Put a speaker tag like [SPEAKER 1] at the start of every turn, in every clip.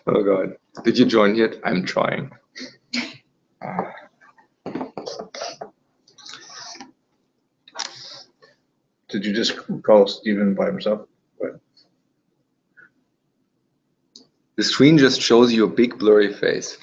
[SPEAKER 1] Oh God, did you join yet? I'm trying.
[SPEAKER 2] Did you just call Steven by himself? What?
[SPEAKER 1] The screen just shows you a big blurry face.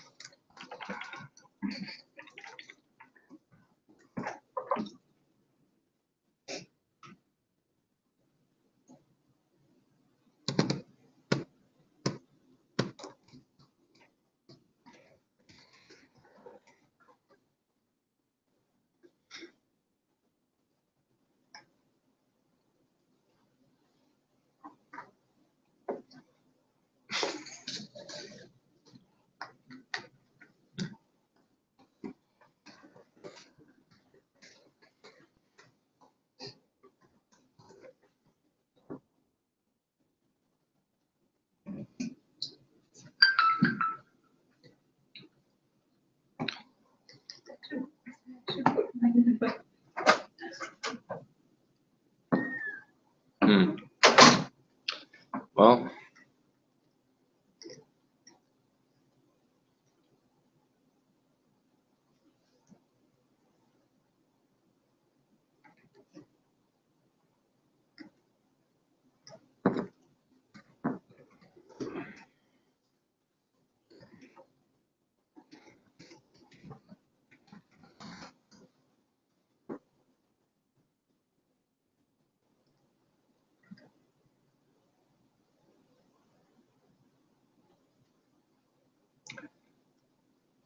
[SPEAKER 1] Well,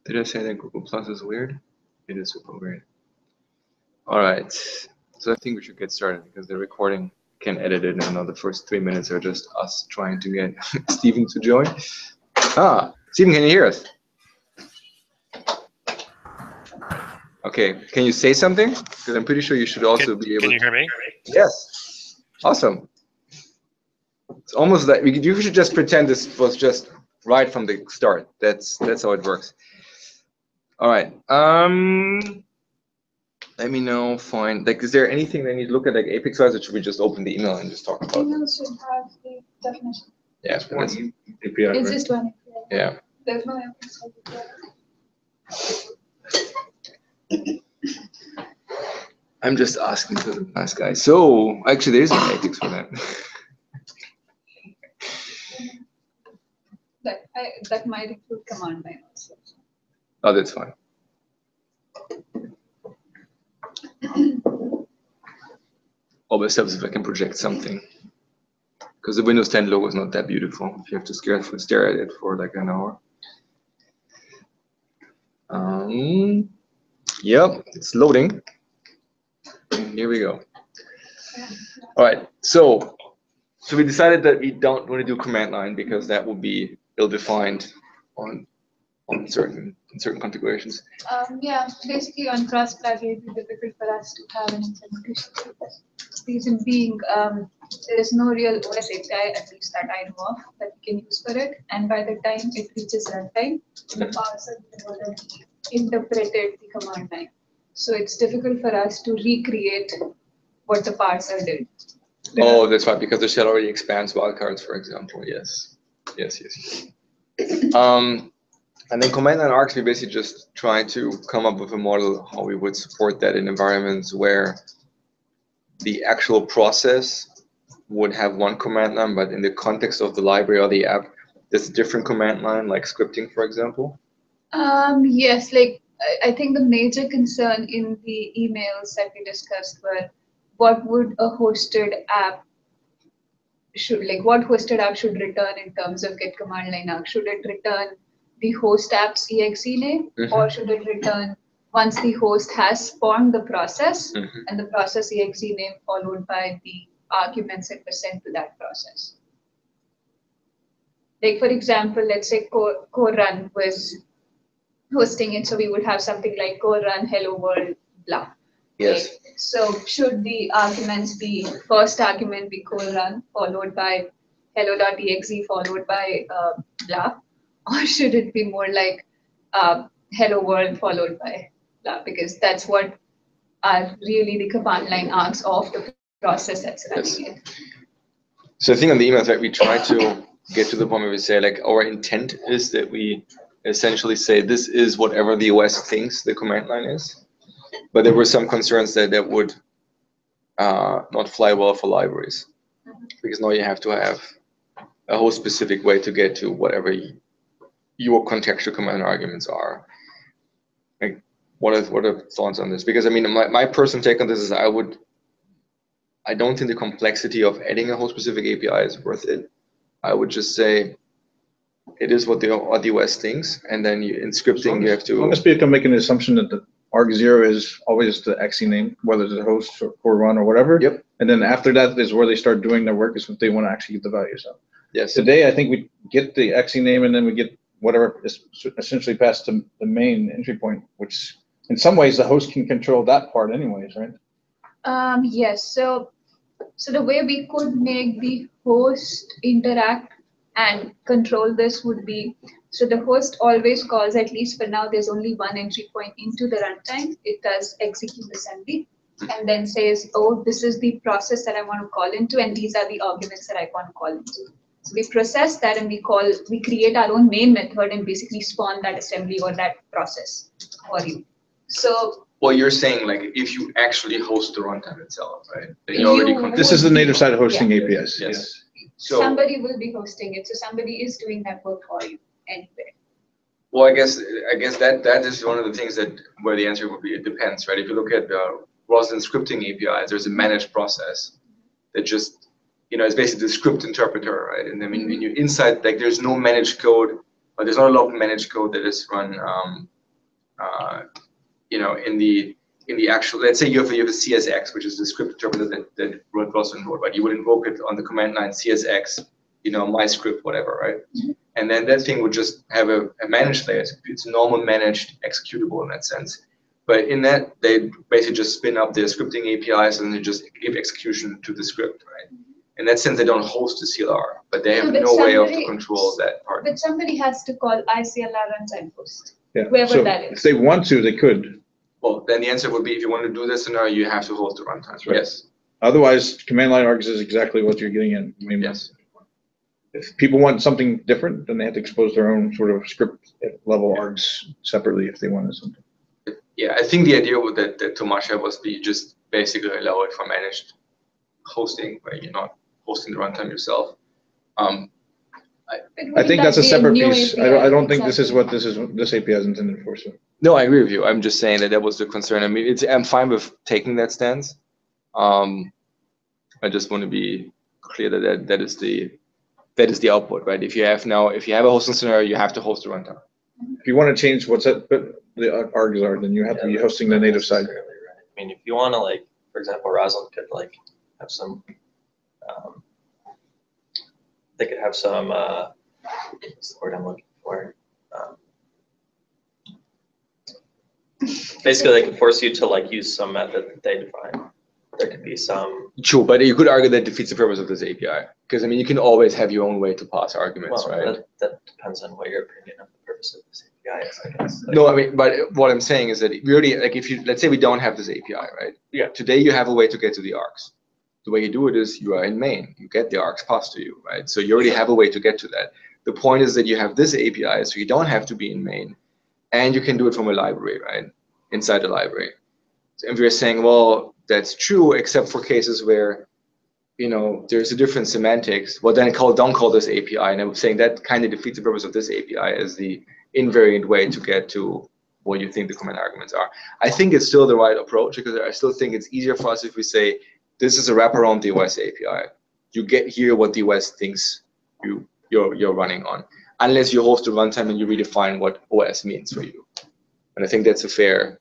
[SPEAKER 1] did I say that Google Plus is weird? It is super weird. All right, so I think we should get started because the recording can edit it, and now the first 3 minutes are just us trying to get Steven to join. Ah, Steven, can you hear us? Okay, can you say something? Because I'm pretty sure you should also be able to.
[SPEAKER 3] Can you hear me?
[SPEAKER 1] Yes, awesome. It's almost like you should just pretend this was just right from the start. That's how it works. All right. Let me know. Fine. Like, is there anything they need to look at, like Apex wise, or should we just open the email and just talk about it?
[SPEAKER 4] Email should have the definition.
[SPEAKER 1] Yeah.
[SPEAKER 2] One API,
[SPEAKER 4] It's
[SPEAKER 2] right?
[SPEAKER 4] just one API.
[SPEAKER 1] Yeah.
[SPEAKER 4] There's no Apex API.
[SPEAKER 1] I'm just asking for the nice guy. So actually, there is an Apex for that.
[SPEAKER 4] That might include command line also.
[SPEAKER 1] Oh, that's fine. Always helps if I can project something. Because the Windows 10 logo is not that beautiful. If you have to stare at it for like an hour. Yep, it's loading. And here we go. All right, so we decided that we don't want to do command line because that would be ill-defined on certain configurations.
[SPEAKER 4] Yeah, basically on cross-plug it would be difficult for us to have an implementation. Reason being, there is no real OS API, at least that I know of, that we can use for it. And by the time it reaches runtime, the parser will already interpreted the command line. So it's difficult for us to recreate what the parser did.
[SPEAKER 1] Oh, that's right, because the shell already expands wildcards, for example. Yes. And then command line arcs, we basically just try to come up with a model how we would support that in environments where the actual process would have one command line, but in the context of the library or the app, there's a different command line, like scripting, for example.
[SPEAKER 4] Yes, like I think the major concern in the emails that we discussed were what would a hosted app what hosted app should return in terms of get command line arc. Should it return the host app's exe name, or should it return once the host has spawned the process and the process exe name followed by the arguments that were sent to that process? Like for example, let's say core run was hosting it, so we would have something like core run hello world blah.
[SPEAKER 1] Yes.
[SPEAKER 4] Right? So should the arguments be first argument be core run followed by hello.exe followed by blah, or should it be more like hello world followed by blah, because that's what are really the command line args of the process that's running it.
[SPEAKER 1] So I think on the email thread, we try to get to the point where we say, like, our intent is that we essentially say this is whatever the OS thinks the command line is. But there were some concerns that would not fly well for libraries, because now you have to have a whole specific way to get to whatever your contextual command arguments are. Like, what are thoughts on this? Because I mean, my personal take on this is I don't think the complexity of adding a whole specific API is worth it. I would just say it is what the OS thinks, and then in scripting you have to.
[SPEAKER 2] As people can make an assumption that the arg0 is always the exe name, whether it's a host or core run or whatever.
[SPEAKER 1] Yep.
[SPEAKER 2] And then after that is where they start doing their work, is if they want to actually get the values out.
[SPEAKER 1] Yes.
[SPEAKER 2] Today, I think we get the exe name, and then we get whatever is essentially passed to the main entry point, which in some ways the host can control that part anyways, right?
[SPEAKER 4] Yes. So the way we could make the host interact and control this would be, so the host always calls, at least for now, there's only one entry point into the runtime. It does execute assembly and then says, oh, this is the process that I want to call into, and these are the arguments that I want to call into. So we process that and we create our own main method and basically spawn that assembly or that process for you. So
[SPEAKER 1] well, you're saying, like, if you actually host the runtime itself, right? Then you already control.
[SPEAKER 2] This is the native side hosting APIs.
[SPEAKER 1] Yes. So
[SPEAKER 4] somebody will be hosting it. So somebody is doing that work for you anyway.
[SPEAKER 1] Well, I guess that is one of the things where the answer would be, it depends, right? If you look at Roslyn scripting APIs, there's a managed process that just, it's basically the script interpreter, right? And then when you're inside, like, there's no managed code, or there's not a lot of managed code that is run, in the actual, let's say you have a CSX, which is the script interpreter that Roslyn wrote, right? You would invoke it on the command line CSX, my script, whatever, right?
[SPEAKER 4] Mm-hmm.
[SPEAKER 1] And then that thing would just have a managed layer. It's a normal managed executable in that sense. But in that, they basically just spin up their scripting APIs and they just give execution to the script, right? In that sense, they don't host the CLR, but they have no way of to control that part.
[SPEAKER 4] But somebody has to call ICLR runtime host,
[SPEAKER 2] Yeah.
[SPEAKER 4] whoever
[SPEAKER 2] So
[SPEAKER 4] that is.
[SPEAKER 2] if they want to, they could.
[SPEAKER 1] Well, then the answer would be, if you want to do this scenario, you have to host the runtime.
[SPEAKER 2] Right.
[SPEAKER 1] Yes.
[SPEAKER 2] Otherwise, command line args is exactly what you're getting in. I mean,
[SPEAKER 1] yes.
[SPEAKER 2] If people want something different, then they have to expose their own sort of script level args separately if they wanted something.
[SPEAKER 1] Yeah, I think the idea that Tomasz had was you just basically allow it for managed hosting, where you're not hosting the runtime yourself.
[SPEAKER 2] I think that's a separate piece.
[SPEAKER 4] API,
[SPEAKER 2] I don't think
[SPEAKER 4] exactly.
[SPEAKER 2] this API is intended for. So.
[SPEAKER 1] No, I agree with you. I'm just saying that was the concern. I mean, I'm fine with taking that stance. I just want to be clear that is the output, right? If you have a hosting scenario, you have to host the runtime.
[SPEAKER 2] If you want to change what's the args are, then you have to be hosting the native side.
[SPEAKER 3] Right. I mean, if you want to, like, for example, Roslyn could have some. They could have some. What's the word I'm looking for? Basically, they could force you to use some method that they define. There could be some.
[SPEAKER 1] True, but you could argue that defeats the purpose of this API, because I mean, you can always have your own way to pass arguments,
[SPEAKER 3] Well,
[SPEAKER 1] right?
[SPEAKER 3] that depends on what your opinion of the purpose of this API is, I guess.
[SPEAKER 1] No, I mean, but what I'm saying is that we already, let's say we don't have this API, right?
[SPEAKER 3] Yeah.
[SPEAKER 1] Today you have a way to get to the args. The way you do it is you are in main, you get the args passed to you, right? So you already have a way to get to that. The point is that you have this API, so you don't have to be in main, and you can do it from a library, right? Inside the library. And we're saying, well, that's true, except for cases where, there's a different semantics. Well, then don't call this API. And I'm saying that kind of defeats the purpose of this API as the invariant way to get to what you think the command arguments are. I think it's still the right approach, because I still think it's easier for us if we say, this is a wraparound the OS API. You get here what the OS thinks you're running on, unless you host a runtime and you redefine what OS means for you. And I think that's a fair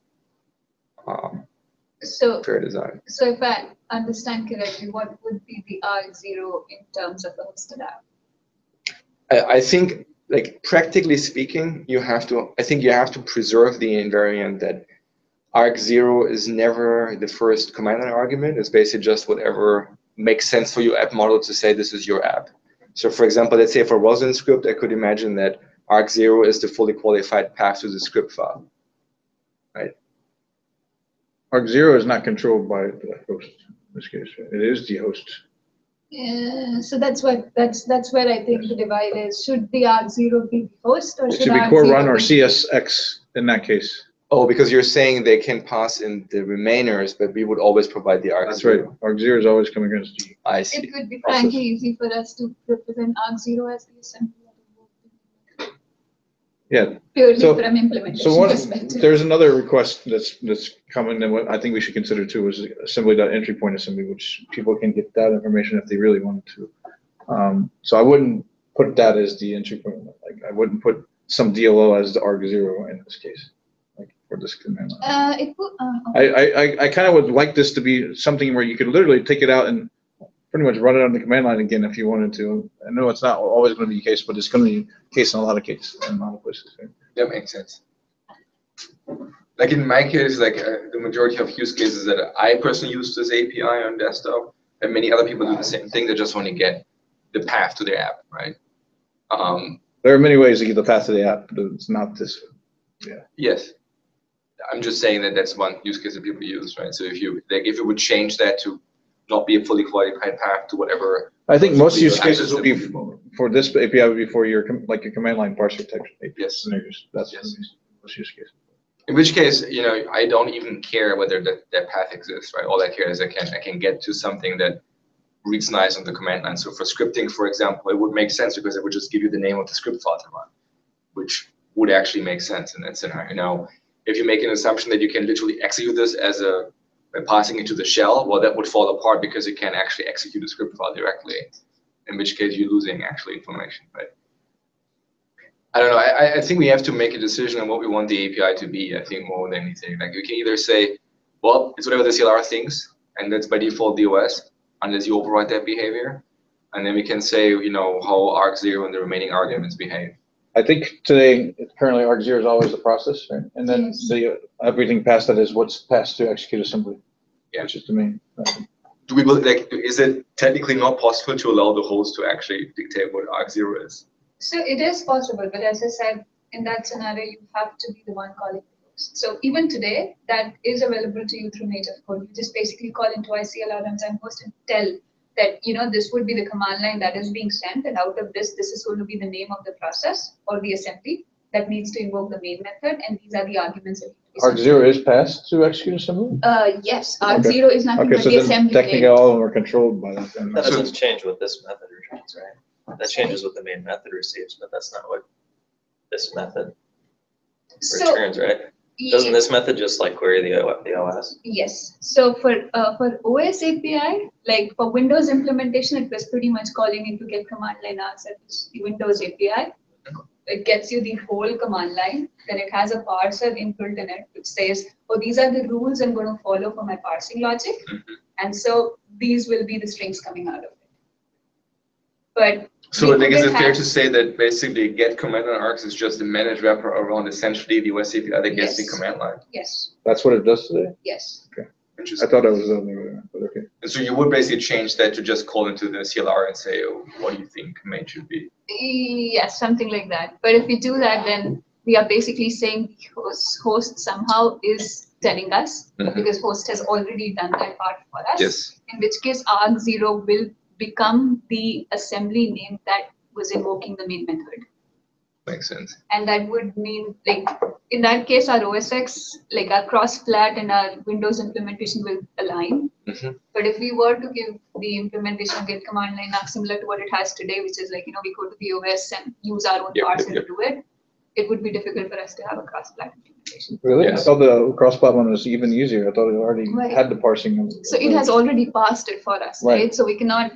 [SPEAKER 1] design.
[SPEAKER 4] So if I understand correctly, what would be the arg0 in terms of a hosted app?
[SPEAKER 1] I think, practically speaking, you have to preserve the invariant that arg0 is never the first command line argument. It's basically just whatever makes sense for your app model to say this is your app. So for example, let's say for Roslyn script, I could imagine that arg0 is the fully qualified path to the script file, right?
[SPEAKER 2] arg0 is not controlled by the host in this case. It is the host.
[SPEAKER 4] Yeah, so that's where I think the divide is. Should the arg0 be the host, or
[SPEAKER 2] It
[SPEAKER 4] should
[SPEAKER 2] should be
[SPEAKER 4] arg0
[SPEAKER 2] core run or
[SPEAKER 4] be-
[SPEAKER 2] CSX in that case.
[SPEAKER 1] Oh, because you're saying they can pass in the remainers, but we would always provide the arg0.
[SPEAKER 2] That's right. arg0 is always coming against the
[SPEAKER 1] I see.
[SPEAKER 4] It would be
[SPEAKER 2] process.
[SPEAKER 4] frankly easy for us to represent arg0 as the assembly.
[SPEAKER 2] Yeah.
[SPEAKER 4] Purely
[SPEAKER 2] So-
[SPEAKER 4] from implementation
[SPEAKER 2] So one,
[SPEAKER 4] perspective.
[SPEAKER 2] there's another request that's coming, and what I think we should consider too is assembly.entry point assembly, which people can get that information if they really wanted to. So I wouldn't put that as the entry point. Like I wouldn't put some DLO as the arg0 in this case, like for this command line.
[SPEAKER 4] It would, okay.
[SPEAKER 2] I kind of would like this to be something where you could literally take it out and pretty much run it on the command line again if you wanted to. I know it's not always going to be the case, but it's going to be the case in a lot of cases, in a lot of places. Right?
[SPEAKER 1] That makes sense. Like in my case, like the majority of use cases that I personally use this API on desktop, and many other people do the same thing. They just want to get the path to their app, right?
[SPEAKER 2] There are many ways to get the path to the app, but it's not this.
[SPEAKER 1] Yes. I'm just saying that that's one use case that people use, right? So if you would change that to not be a fully qualified path to whatever.
[SPEAKER 2] I think most
[SPEAKER 1] Your
[SPEAKER 2] use cases would be
[SPEAKER 1] access
[SPEAKER 2] for this API would be for your like a command line parser type API.
[SPEAKER 1] Yes.
[SPEAKER 2] That's
[SPEAKER 1] Yes.
[SPEAKER 2] most use case.
[SPEAKER 1] In which case, I don't even care whether that path exists, right? All I care is I can get to something that reads nice on the command line. So for scripting, for example, it would make sense because it would just give you the name of the script file to run, which would actually make sense in that scenario. Now, if you make an assumption that you can literally execute this by passing it to the shell, well, that would fall apart because you can't actually execute the script file directly, in which case you're losing actually information, right? I don't know. I think we have to make a decision on what we want the API to be, I think, more than anything. Like we can either say, well, it's whatever the CLR thinks, and that's by default DOS, unless you override that behavior. And then we can say, how arg0 and the remaining arguments behave.
[SPEAKER 2] I think today, currently arg0 is always the process, right? And then
[SPEAKER 4] Yes.
[SPEAKER 2] everything past that is what's passed to execute assembly,
[SPEAKER 1] Yeah.
[SPEAKER 2] which is the main.
[SPEAKER 1] Do we is it technically not possible to allow the host to actually dictate what arg0 is?
[SPEAKER 4] So it is possible, but as I said, in that scenario, you have to be the one calling the host. So even today, that is available to you through native code. You just basically call into ICL runtime host and tell that, this would be the command line that is being sent, and out of this is going to be the name of the process or the assembly that needs to invoke the main method, and these are the arguments that need to be sent.
[SPEAKER 2] arg0 is passed to execute assembly?
[SPEAKER 4] Yes, arg0 is nothing
[SPEAKER 2] Okay,
[SPEAKER 4] but
[SPEAKER 2] so
[SPEAKER 4] the
[SPEAKER 2] then
[SPEAKER 4] assembly
[SPEAKER 2] technically
[SPEAKER 4] name.
[SPEAKER 2] all of them are controlled by that. Then.
[SPEAKER 3] That doesn't change what this method returns, right? That changes what the main method receives, but that's not what this method
[SPEAKER 4] So
[SPEAKER 3] returns, right? Doesn't this method just like query the OS?
[SPEAKER 4] yes. So for OS API, like for Windows implementation, it was pretty much calling into get command line access the Windows API. It gets you the whole command line. Then it has a parser inbuilt in it, which says, oh, these are the rules I'm going to follow for my parsing logic. And so these will be the strings coming out of it. But
[SPEAKER 1] So
[SPEAKER 4] we
[SPEAKER 1] is it
[SPEAKER 4] couldn't
[SPEAKER 1] fair
[SPEAKER 4] have-
[SPEAKER 1] to say that basically get command line args is just a managed wrapper around essentially the OS API that gets the
[SPEAKER 4] Yes.
[SPEAKER 1] command line?
[SPEAKER 4] Yes,
[SPEAKER 2] That's what it does today?
[SPEAKER 4] yes.
[SPEAKER 2] I
[SPEAKER 1] Interesting.
[SPEAKER 2] thought it was the other way around, but okay.
[SPEAKER 1] And so you would basically change that to just call into the CLR and say, oh, what do you think command should be?
[SPEAKER 4] Yes, something like that. But if we do that, then we are basically saying host somehow is telling us,
[SPEAKER 1] Mhm.
[SPEAKER 4] because host has already done that part for us.
[SPEAKER 1] Yes.
[SPEAKER 4] In which case arg0 will become the assembly name that was invoking the main method.
[SPEAKER 1] Makes sense.
[SPEAKER 4] And that would mean, like, in that case, our OSX, like our cross-flat and our Windows implementation will align.
[SPEAKER 1] Mhm.
[SPEAKER 4] But if we were to give the implementation of get command line similar to what it has today, which is like, we go to the OS and use our own
[SPEAKER 1] Yep,
[SPEAKER 4] parser
[SPEAKER 1] yep.
[SPEAKER 4] to do it, it would be difficult for us to have a cross-flat implementation.
[SPEAKER 2] Really?
[SPEAKER 1] Yes.
[SPEAKER 2] I thought the cross-plat one was even easier. I thought it already
[SPEAKER 4] Right.
[SPEAKER 2] had the parsing.
[SPEAKER 4] So it has already passed it for us,
[SPEAKER 2] Right.
[SPEAKER 4] right? So we cannot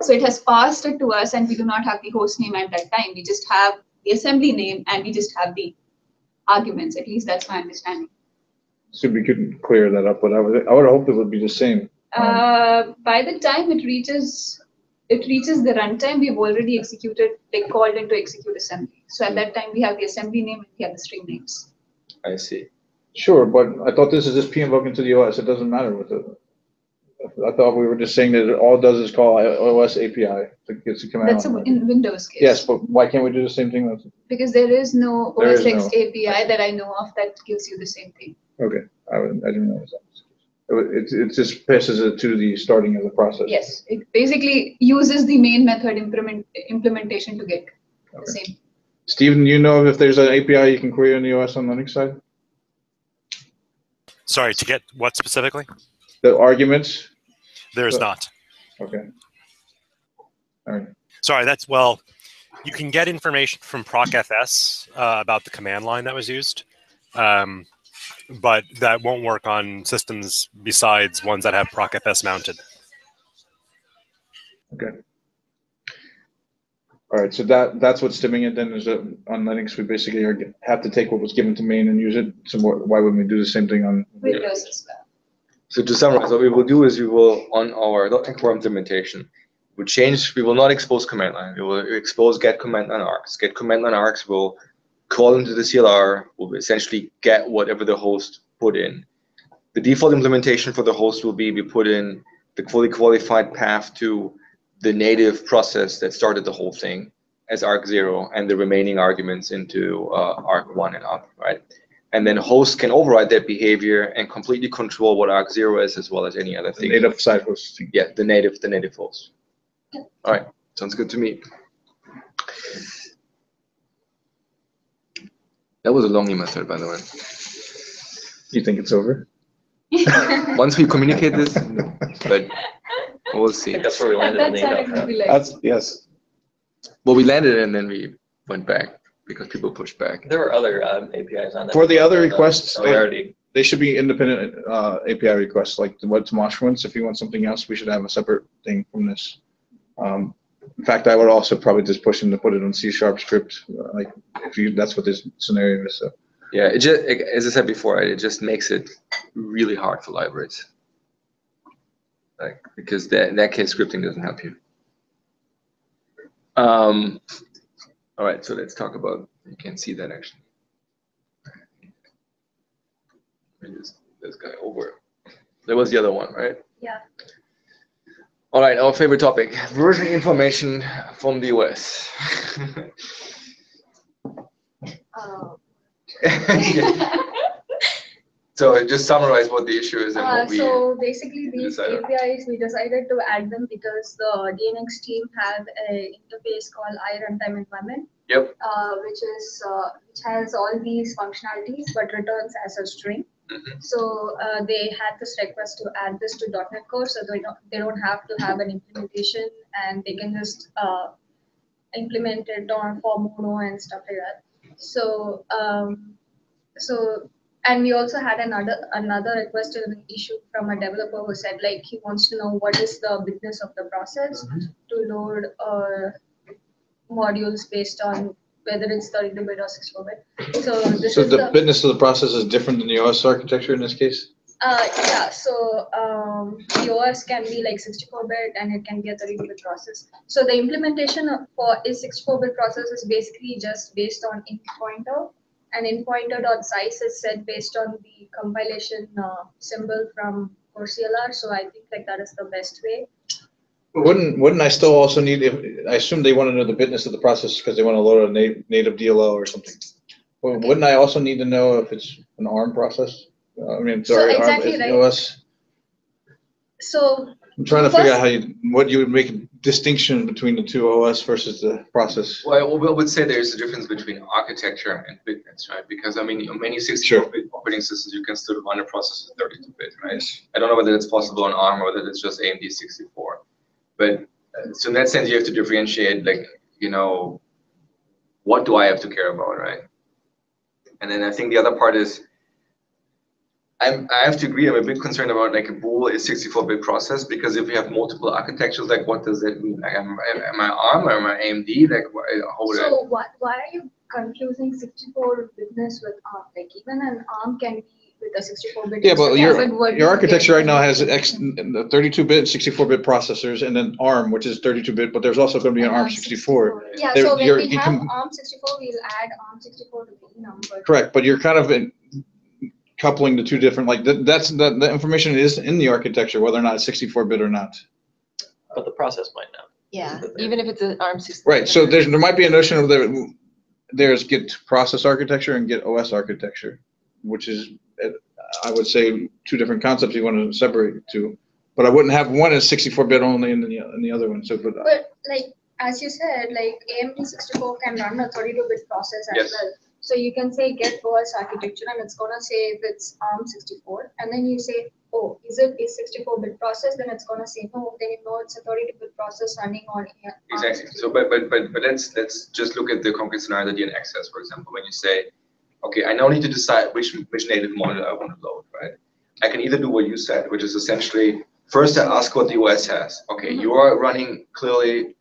[SPEAKER 4] so it has passed it to us and we do not have the host name at that time. We just have the assembly name and we just have the arguments. At least that's my understanding.
[SPEAKER 2] So we couldn't clear that up, but I would hope it would be the same.
[SPEAKER 4] By the time it reaches the runtime, we've already executed, called into execute assembly. So at that time, we have the assembly name and we have the string names.
[SPEAKER 1] I see.
[SPEAKER 2] Sure, but I thought this is just p invoking to the OS. It doesn't matter with it. I thought we were just saying that all it does is call OS API. It's a command
[SPEAKER 4] That's
[SPEAKER 2] line.
[SPEAKER 4] in Windows case.
[SPEAKER 2] Yes, but why can't we do the same thing?
[SPEAKER 4] Because there is no
[SPEAKER 2] There is
[SPEAKER 4] OS X
[SPEAKER 2] no.
[SPEAKER 4] API that I know of that gives you the same thing.
[SPEAKER 2] Okay, I didn't know that. It just passes it to the starting of the process.
[SPEAKER 4] Yes, it basically uses the main method implementation to get the same.
[SPEAKER 2] Steven, you know if there's an API you can query on the OS on Linux side?
[SPEAKER 5] Sorry, to get what specifically?
[SPEAKER 2] The arguments?
[SPEAKER 5] There is not.
[SPEAKER 2] Okay. All right.
[SPEAKER 5] Sorry, well, you can get information from procfs about the command line that was used, but that won't work on systems besides ones that have procfs mounted.
[SPEAKER 2] Okay. All right, so that's what's stimming it then, is that on Linux we basically have to take what was given to main and use it. So why wouldn't we do the same thing on
[SPEAKER 4] Windows as well.
[SPEAKER 1] So to summarize, what we will do is we will, on our .NET Core implementation, we will not expose command line. We will expose get command line args. Get command line args will call into the CLR, will essentially get whatever the host put in. The default implementation for the host will be we put in the fully qualified path to the native process that started the whole thing as arg0 and the remaining arguments into arg1 and up, right? And then host can override that behavior and completely control what arg0 is as well as any other thing.
[SPEAKER 2] native side host thing?
[SPEAKER 1] Yeah, the native host. All right, sounds good to me. That was a long email thread, by the way.
[SPEAKER 2] You think it's over?
[SPEAKER 1] Once we communicate this, but we'll
[SPEAKER 3] I
[SPEAKER 1] see.
[SPEAKER 3] think that's where we landed in
[SPEAKER 4] That's
[SPEAKER 3] the
[SPEAKER 4] how
[SPEAKER 3] email
[SPEAKER 4] it would
[SPEAKER 3] thread.
[SPEAKER 4] be like.
[SPEAKER 2] That's, yes.
[SPEAKER 1] Well, we landed and then we went back because people pushed back.
[SPEAKER 3] There were other APIs on that.
[SPEAKER 2] For the other requests,
[SPEAKER 3] So we already,
[SPEAKER 2] they should be independent API requests, like what Tomasz wants. If you want something else, we should have a separate thing from this. In fact, I would also probably just push him to put it on C# script, like that's what this scenario is. So.
[SPEAKER 1] Yeah, it just, as I said before, it just makes it really hard for libraries. Like, because in that case, scripting doesn't help you. All right, so let's talk about, you can see that actually. Let me just this guy over. That was the other one, right?
[SPEAKER 4] Yeah.
[SPEAKER 1] All right, our favorite topic, version information from the US. So just summarize what the issue is and what we
[SPEAKER 6] So basically these
[SPEAKER 1] decided.
[SPEAKER 6] APIs, we decided to add them because the DNX team have an interface called iRuntime environment.
[SPEAKER 1] Yep.
[SPEAKER 6] Which has all these functionalities but returns as a string.
[SPEAKER 1] Mhm.
[SPEAKER 6] So they had this request to add this to .NET Core, so they don't have to have an implementation, and they can just implement it for Mono and stuff like that. So and we also had another request and an issue from a developer who said like he wants to know what is the business of the process to load modules based on whether it's 32-bit or 64-bit. So this
[SPEAKER 2] So
[SPEAKER 6] is
[SPEAKER 2] the business of the process is different than the OS architecture in this case?
[SPEAKER 6] yeah, so the OS can be like 64-bit and it can be a 32-bit process. So the implementation for a 64-bit process is basically just based on int pointer, and int pointer.size is set based on the compilation symbol from core CLR. So I think like that is the best way.
[SPEAKER 2] Wouldn't I still also need, I assume they want to know the business of the process because they want to load a native DLL or something. Well, wouldn't I also need to know if it's an ARM process? I mean, sorry,
[SPEAKER 6] exactly,
[SPEAKER 2] ARM,
[SPEAKER 6] right.
[SPEAKER 2] OS.
[SPEAKER 6] So
[SPEAKER 2] I'm trying to figure out what you would make a distinction between the two OS versus the process.
[SPEAKER 1] Well, we would say there's a difference between architecture and bitness, right? Because I mean, on many 64-bit operating systems, you can still run a process with 32-bit, right? I don't know whether it's possible on ARM or whether it's just AMD 64. But so in that sense, you have to differentiate, like, you know, what do I have to care about, right? And then I think the other part is, I have to agree, I'm a bit concerned about like a bool is 64-bit process, because if you have multiple architectures, like what does that mean? Like, am I ARM or am I AMD? Like, how would
[SPEAKER 6] so why are you confusing 64-bitness with ARM? Like even an ARM can be with a 64-bit.
[SPEAKER 2] Yeah, but
[SPEAKER 6] instruction.
[SPEAKER 2] your architecture right now has 32-bit, 64-bit processors, and then ARM, which is 32-bit, but there's also going to be an ARM 64.
[SPEAKER 6] Yeah,
[SPEAKER 2] There-
[SPEAKER 6] so when
[SPEAKER 2] you're-
[SPEAKER 6] we
[SPEAKER 2] you
[SPEAKER 6] have
[SPEAKER 2] can-
[SPEAKER 6] ARM 64, we'll add ARM 64 to the number.
[SPEAKER 2] Correct, but you're kind of coupling the two different, like, the information is in the architecture, whether or not it's 64-bit or not.
[SPEAKER 3] But the process might not.
[SPEAKER 7] Yeah, even if it's an ARM 64.
[SPEAKER 2] Right, so there might be a notion of there's Git process architecture and Git OS architecture, which is, I would say, two different concepts you want to separate the two. But I wouldn't have one as 64-bit only and the other one. So,
[SPEAKER 6] But like, as you said, like AMD 64 can run a 32-bit process as well. So you can say get OS architecture and it's gonna say if it's ARM 64, and then you say, oh, is it a 64-bit process? Then it's gonna say no. Then you know it's a 32-bit process running on ARM
[SPEAKER 1] Exactly.
[SPEAKER 6] 64.
[SPEAKER 1] So, but let's just look at the concrete scenario that DNX has, for example, when you say, okay, I now need to decide which native model I want to load, right? I can either do what you said, which is essentially first I ask what the OS has. Okay, you are running clearly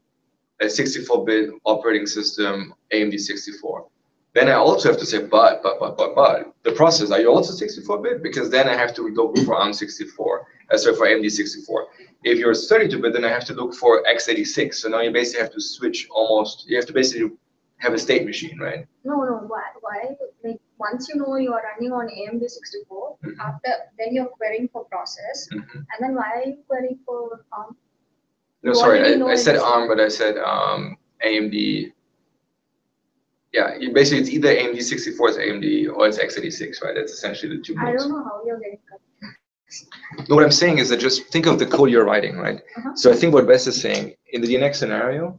[SPEAKER 1] a 64-bit operating system, AMD 64. Then I also have to say, but the process, are you also 64-bit? Because then I have to look for ARM 64, sorry, for AMD 64. If you're 32-bit, then I have to look for x86. So now you basically have to switch almost, you have to basically have a state machine, right?
[SPEAKER 6] No, why? Like once you know you are running on AMD 64, after then you're querying for process, and then why are you querying for ARM?
[SPEAKER 1] No, sorry, I said ARM, but I said AMD. Yeah, basically it's either AMD 64 or AMD or it's x86, right? That's essentially the two modes.
[SPEAKER 6] I don't know how you're getting cut.
[SPEAKER 1] No, what I'm saying is that just think of the code you're writing, right? So I think what Bess is saying, in the DNX scenario,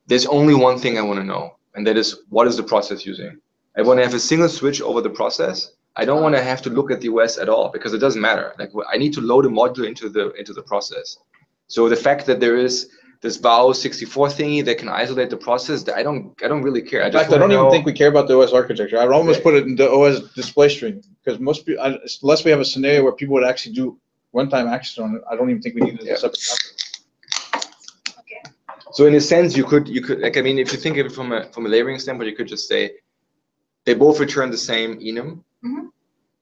[SPEAKER 1] there's only one thing I want to know, and that is what is the process using? I want to have a single switch over the process. I don't want to have to look at the OS at all because it doesn't matter. Like I need to load a module into the process. So the fact that there is this VAO 64 thingy that can isolate the process, I don't really care.
[SPEAKER 2] in fact, I don't even think we care about the OS architecture. I'd almost put it in the OS display string because most people, unless we have a scenario where people would actually do runtime access on it, I don't even think we need a separate concept.
[SPEAKER 6] Okay.
[SPEAKER 1] So in a sense, you could like, I mean, if you think of it from a layering standpoint, you could just say they both return the same enum.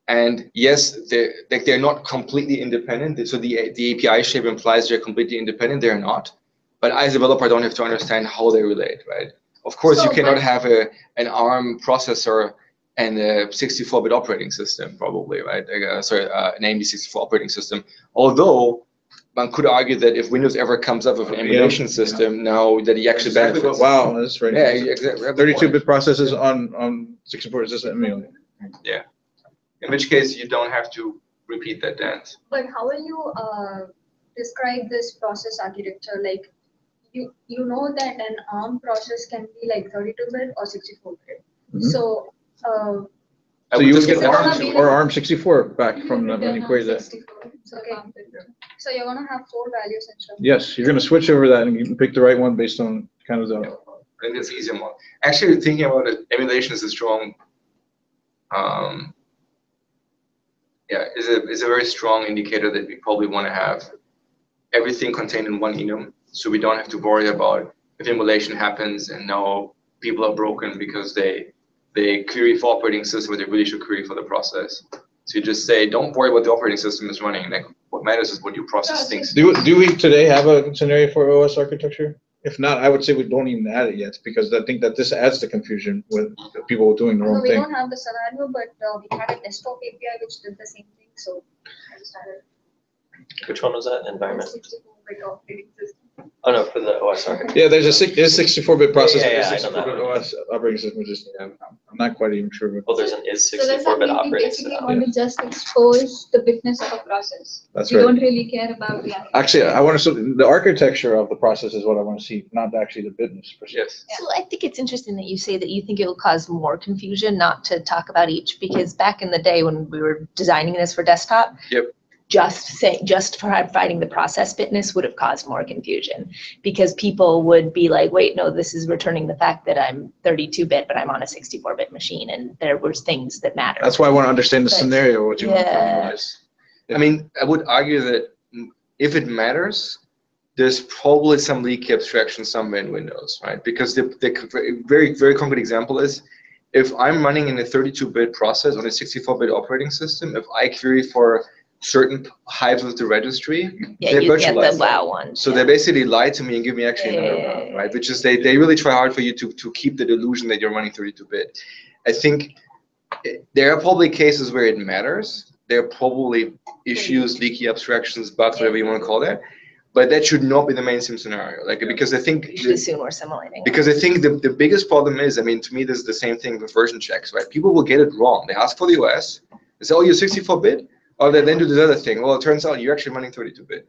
[SPEAKER 1] And yes, they're not completely independent. So the API shape implies they're completely independent. They're not. But I, as a developer, don't have to understand how they relate, right? Of course, you cannot have an ARM processor and a 64-bit operating system, probably, right? An AMD 64 operating system. Although one could argue that if Windows ever comes up with an emulation system, now that he actually benefits.
[SPEAKER 2] Wow, that's right.
[SPEAKER 1] Yeah, exactly.
[SPEAKER 2] 32-bit processes on 64 is just emulating.
[SPEAKER 1] Yeah. In which case, you don't have to repeat that dance.
[SPEAKER 6] But how will you describe this process architecture? Like, you know that an ARM process can be like 32-bit or 64-bit. So
[SPEAKER 2] So you would get
[SPEAKER 6] So
[SPEAKER 2] ARM
[SPEAKER 6] be
[SPEAKER 2] or
[SPEAKER 6] like-
[SPEAKER 2] ARM 64 back from the when you query that.
[SPEAKER 6] so you're gonna have 4 values instead of
[SPEAKER 2] Yes, you're going to switch over that and you can pick the right one based on kind of the.
[SPEAKER 1] I think that's easier more. Actually, thinking about it, emulation is a strong, is a very strong indicator that we probably want to have everything contained in one enum, so we don't have to worry about if emulation happens and now people are broken because they query for operating system, but they really should query for the process. So you just say, don't worry what the operating system is running. Like what matters is what your process thinks.
[SPEAKER 2] Do we today have a scenario for OS architecture? If not, I would say we don't even add it yet because I think that this adds to confusion with people doing the
[SPEAKER 6] No,
[SPEAKER 2] wrong
[SPEAKER 6] we
[SPEAKER 2] thing.
[SPEAKER 6] don't have the scenario, but we had a desktop API which did the same thing. So I just added
[SPEAKER 3] Which one was that?
[SPEAKER 6] a
[SPEAKER 3] Environment?
[SPEAKER 6] 64-bit operating system.
[SPEAKER 3] Oh no, for the OS architecture.
[SPEAKER 2] Yeah, there's a 64-bit processor.
[SPEAKER 3] Yeah,
[SPEAKER 2] There's
[SPEAKER 3] I know that.
[SPEAKER 2] 64-bit OS operating system. Just I'm not quite even sure. But
[SPEAKER 3] Well, there's an is
[SPEAKER 4] So that's
[SPEAKER 3] 64-bit
[SPEAKER 4] we
[SPEAKER 3] operating
[SPEAKER 4] basically
[SPEAKER 3] system.
[SPEAKER 4] want to just expose the bitness of a process.
[SPEAKER 2] That's
[SPEAKER 4] We
[SPEAKER 2] right.
[SPEAKER 4] don't really care about the architecture.
[SPEAKER 2] Actually, I want to. The architecture of the process is what I want to see, not actually the bitness. Per se.
[SPEAKER 1] Yes.
[SPEAKER 7] So I think it's interesting that you say that you think it will cause more confusion not to talk about each, because back in the day when we were designing this for desktop,
[SPEAKER 1] Yep.
[SPEAKER 7] just providing the process bitness would have caused more confusion because people would be like, wait, no, this is returning the fact that I'm 32-bit, but I'm on a 64-bit machine, and there were things that matter.
[SPEAKER 2] That's why I want to understand the
[SPEAKER 7] But-
[SPEAKER 2] scenario. What you want to
[SPEAKER 7] Yeah.
[SPEAKER 2] formalize.
[SPEAKER 1] I mean, I would argue that if it matters, there's probably some leaky abstraction somewhere in Windows, right? Because the very, very concrete example is, if I'm running in a 32-bit process on a 64-bit operating system, if I query for certain hives of the registry,
[SPEAKER 7] Yeah,
[SPEAKER 1] they're
[SPEAKER 7] you get the
[SPEAKER 1] virtualized.
[SPEAKER 7] WoW one.
[SPEAKER 1] So they basically lie to me and give me actually another
[SPEAKER 7] Yeah.
[SPEAKER 1] round, right? Which is they really try hard for you to keep the delusion that you're running 32-bit. I think there are probably cases where it matters. There are probably issues, leaky abstractions, bugs, whatever you want to call that. But that should not be the mainstream scenario. Like, because I think
[SPEAKER 7] You should assume we're simulating.
[SPEAKER 1] because I think the biggest problem is, I mean, to me, this is the same thing with version checks, right? People will get it wrong. They ask for the OS, they say, oh, you're 64-bit, or they then do this other thing. Well, it turns out you're actually running 32-bit.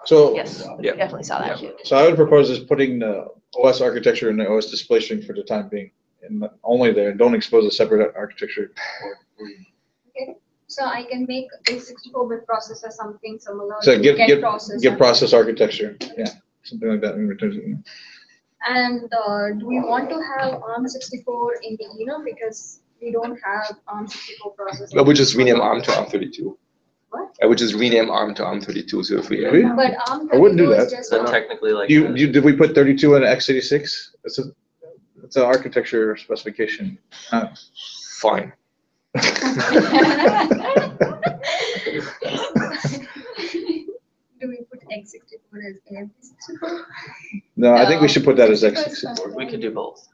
[SPEAKER 2] So,
[SPEAKER 7] Yes,
[SPEAKER 1] Yeah.
[SPEAKER 7] definitely saw that too.
[SPEAKER 2] so I would propose is putting the OS architecture and the OS display string for the time being, and only there. Don't expose a separate architecture.
[SPEAKER 6] Okay, so I can make a 64-bit processor something similar
[SPEAKER 2] So
[SPEAKER 6] to
[SPEAKER 2] get
[SPEAKER 6] processor.
[SPEAKER 2] process architecture. Yeah, something like that in return.
[SPEAKER 6] And do we want to have ARM64 in the enum because we don't have ARM64 processor?
[SPEAKER 1] I would just rename ARM to ARM32.
[SPEAKER 6] What?
[SPEAKER 1] I would just rename ARM to ARM32. So if we
[SPEAKER 2] Really?
[SPEAKER 6] But ARM32
[SPEAKER 2] I wouldn't do
[SPEAKER 6] is
[SPEAKER 2] that.
[SPEAKER 6] just
[SPEAKER 3] Then
[SPEAKER 6] ARM.
[SPEAKER 3] technically like.
[SPEAKER 2] Did we put 32 in x86? It's an architecture specification.
[SPEAKER 1] fine.
[SPEAKER 6] Do we put x64 as ARM64?
[SPEAKER 2] No, I think we
[SPEAKER 6] No.
[SPEAKER 2] should put that as
[SPEAKER 6] 64 is
[SPEAKER 2] x64.
[SPEAKER 3] We could do both.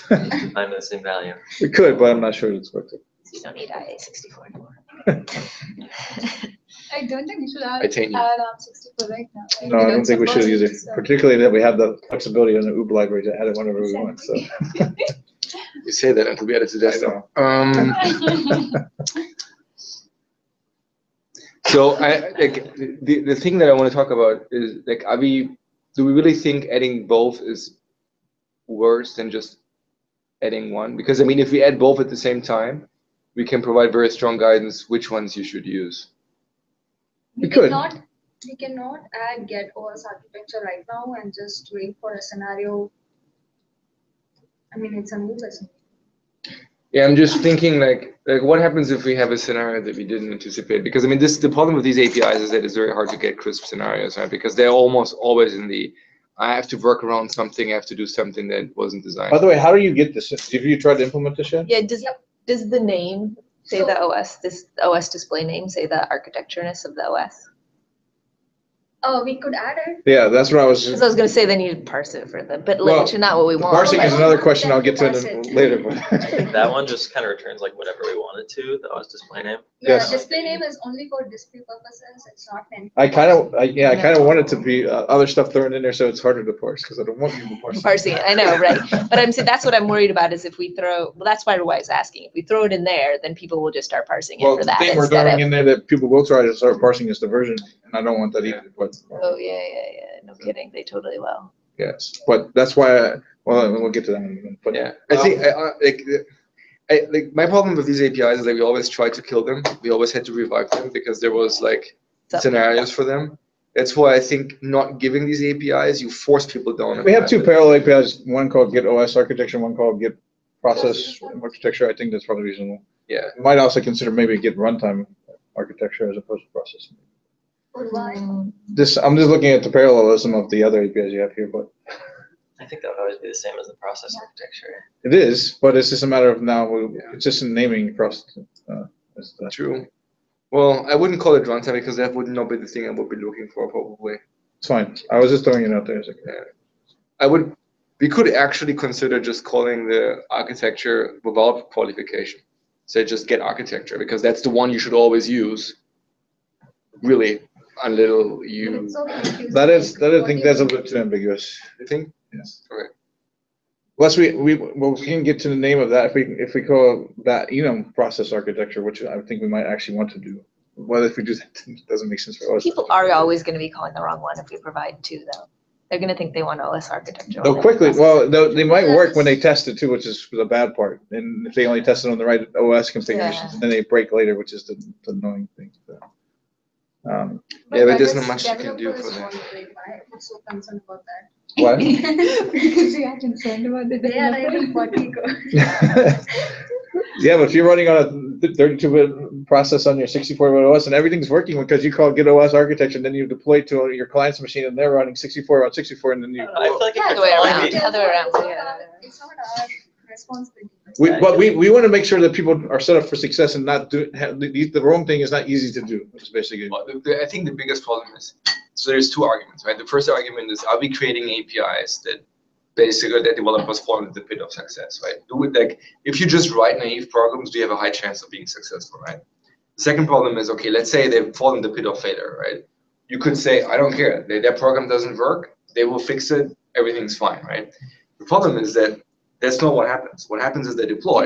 [SPEAKER 3] I'm the same value.
[SPEAKER 2] We could, but I'm not sure it's worth it.
[SPEAKER 7] You don't need IA64 anymore.
[SPEAKER 4] I don't think we should
[SPEAKER 1] I
[SPEAKER 4] add
[SPEAKER 1] take you.
[SPEAKER 4] ARM64 right now.
[SPEAKER 2] No, I don't think we should
[SPEAKER 4] use
[SPEAKER 2] either, particularly that we have the flexibility on the OOB library to add it whenever we want, so.
[SPEAKER 1] You say that until we add it to
[SPEAKER 2] I
[SPEAKER 1] desktop.
[SPEAKER 2] know.
[SPEAKER 1] So like the thing that I want to talk about is like, do we really think adding both is worse than just adding one? Because I mean, if we add both at the same time, we can provide very strong guidance which ones you should use.
[SPEAKER 2] We could.
[SPEAKER 6] We cannot add get OS architecture right now and just wait for a scenario. I mean, it's a new lesson.
[SPEAKER 1] Yeah, I'm just thinking like what happens if we have a scenario that we didn't anticipate? Because I mean, the problem with these APIs is that it's very hard to get crisp scenarios, right? Because they're almost always in the, I have to work around something, I have to do something that wasn't designed.
[SPEAKER 2] By the way, how do you get this? Have you tried to implement this yet?
[SPEAKER 7] Yeah, does the name say the OS, this OS display name say the architectureness of the OS?
[SPEAKER 6] Oh, we could add it.
[SPEAKER 2] Yeah, that's what I was.
[SPEAKER 7] Because I was gonna say they need to parse it for them, but
[SPEAKER 2] Well,
[SPEAKER 7] which is not what we
[SPEAKER 2] The
[SPEAKER 7] want.
[SPEAKER 2] parsing is
[SPEAKER 7] but-
[SPEAKER 2] another question I'll get to
[SPEAKER 6] Parse it.
[SPEAKER 2] later,
[SPEAKER 3] I think
[SPEAKER 2] but.
[SPEAKER 3] that one just kind of returns like whatever we want it to, the OS display name.
[SPEAKER 6] Yeah,
[SPEAKER 2] Yes.
[SPEAKER 6] display name is only for display purposes. It's not meant.
[SPEAKER 2] I kind of want it to be other stuff thrown in there so it's harder to parse, because I don't want people parsing.
[SPEAKER 7] Parsing it, I know, right? But I'm saying that's what I'm worried about is if we throw, well, that's why I was asking. If we throw it in there, then people will just start parsing it
[SPEAKER 2] Well,
[SPEAKER 7] for
[SPEAKER 2] the
[SPEAKER 7] that
[SPEAKER 2] thing we're
[SPEAKER 7] instead
[SPEAKER 2] throwing
[SPEAKER 7] of.
[SPEAKER 2] in there that people will try to start parsing is the version, and I don't want that either, but.
[SPEAKER 7] Oh, yeah, no kidding, they totally will.
[SPEAKER 2] Yes, but that's why, we'll get to that in a minute, but.
[SPEAKER 1] Yeah, I think like my problem with these APIs is that we always try to kill them. We always had to revive them because there was like
[SPEAKER 7] So-
[SPEAKER 1] scenarios for them. That's why I think not giving these APIs, you force people down.
[SPEAKER 2] We have two parallel APIs, one called Get OS architecture, one called Get process architecture. I think that's probably reasonable.
[SPEAKER 1] Yeah.
[SPEAKER 2] We might also consider maybe Get runtime architecture as opposed to process.
[SPEAKER 6] Why?
[SPEAKER 7] Mm,
[SPEAKER 2] I'm just looking at the parallelism of the other APIs you have here, but
[SPEAKER 3] I think that would always be the same as the process architecture.
[SPEAKER 2] it is, but it's just a matter of now, it's just a naming process.
[SPEAKER 1] True. Well, I wouldn't call it runtime because that would not be the thing I would be looking for probably.
[SPEAKER 2] It's fine. I was just throwing it out there. It's okay.
[SPEAKER 1] We could actually consider just calling the architecture without qualification. Say just get architecture because that's the one you should always use. Really, until
[SPEAKER 6] But
[SPEAKER 1] you.
[SPEAKER 6] it's so confusing.
[SPEAKER 2] That is,
[SPEAKER 6] Like,
[SPEAKER 2] I
[SPEAKER 6] what
[SPEAKER 2] think
[SPEAKER 6] do
[SPEAKER 2] that's a
[SPEAKER 6] you-
[SPEAKER 2] bit too ambiguous.
[SPEAKER 1] You think?
[SPEAKER 2] Yes.
[SPEAKER 1] Okay.
[SPEAKER 2] Plus, we can get to the name of that if we call that process architecture, which I think we might actually want to do. Well, if we do that, it doesn't make sense for us.
[SPEAKER 7] People are always gonna be calling the wrong one if we provide two, though. They're gonna think they want OS architecture.
[SPEAKER 2] They'll
[SPEAKER 7] when
[SPEAKER 2] quickly,
[SPEAKER 7] process-
[SPEAKER 2] well, they might work when they test it too, which is the bad part. And if they only test it on the right OS configurations,
[SPEAKER 7] Yeah.
[SPEAKER 2] then they break later, which is the annoying thing. So,
[SPEAKER 1] Yeah, but
[SPEAKER 6] that
[SPEAKER 1] there's
[SPEAKER 6] is
[SPEAKER 1] not much you can do
[SPEAKER 6] developers
[SPEAKER 1] for that.
[SPEAKER 6] want to break. Why are you so concerned about that?
[SPEAKER 2] what?
[SPEAKER 4] Because we are concerned about the
[SPEAKER 6] They are
[SPEAKER 4] developer.
[SPEAKER 6] writing body code.
[SPEAKER 2] Yeah, but if you're running on a 32-bit process on your 64-bit OS and everything's working because you call Get OS architecture, and then you deploy it to your client's machine and they're running 64 on 64, and then you.
[SPEAKER 3] I feel like if
[SPEAKER 7] Yeah,
[SPEAKER 3] you're
[SPEAKER 7] the way
[SPEAKER 3] calling
[SPEAKER 7] around.
[SPEAKER 3] the-
[SPEAKER 7] Other way around,
[SPEAKER 6] It's not our responsibility.
[SPEAKER 2] But we want to make sure that people are set up for success and not do the wrong thing is not easy to do. It's basically.
[SPEAKER 1] Well, I think the biggest problem is, so there's two arguments, right? The first argument is, are we creating APIs that basically that developers fall into the pit of success, right? Do it like, if you just write naive programs, do you have a high chance of being successful, right? The second problem is, okay, let's say they fall in the pit of failure, right? You could say, I don't care, their program doesn't work, they will fix it, everything's fine, right? The problem is that that's not what happens. What happens is they deploy,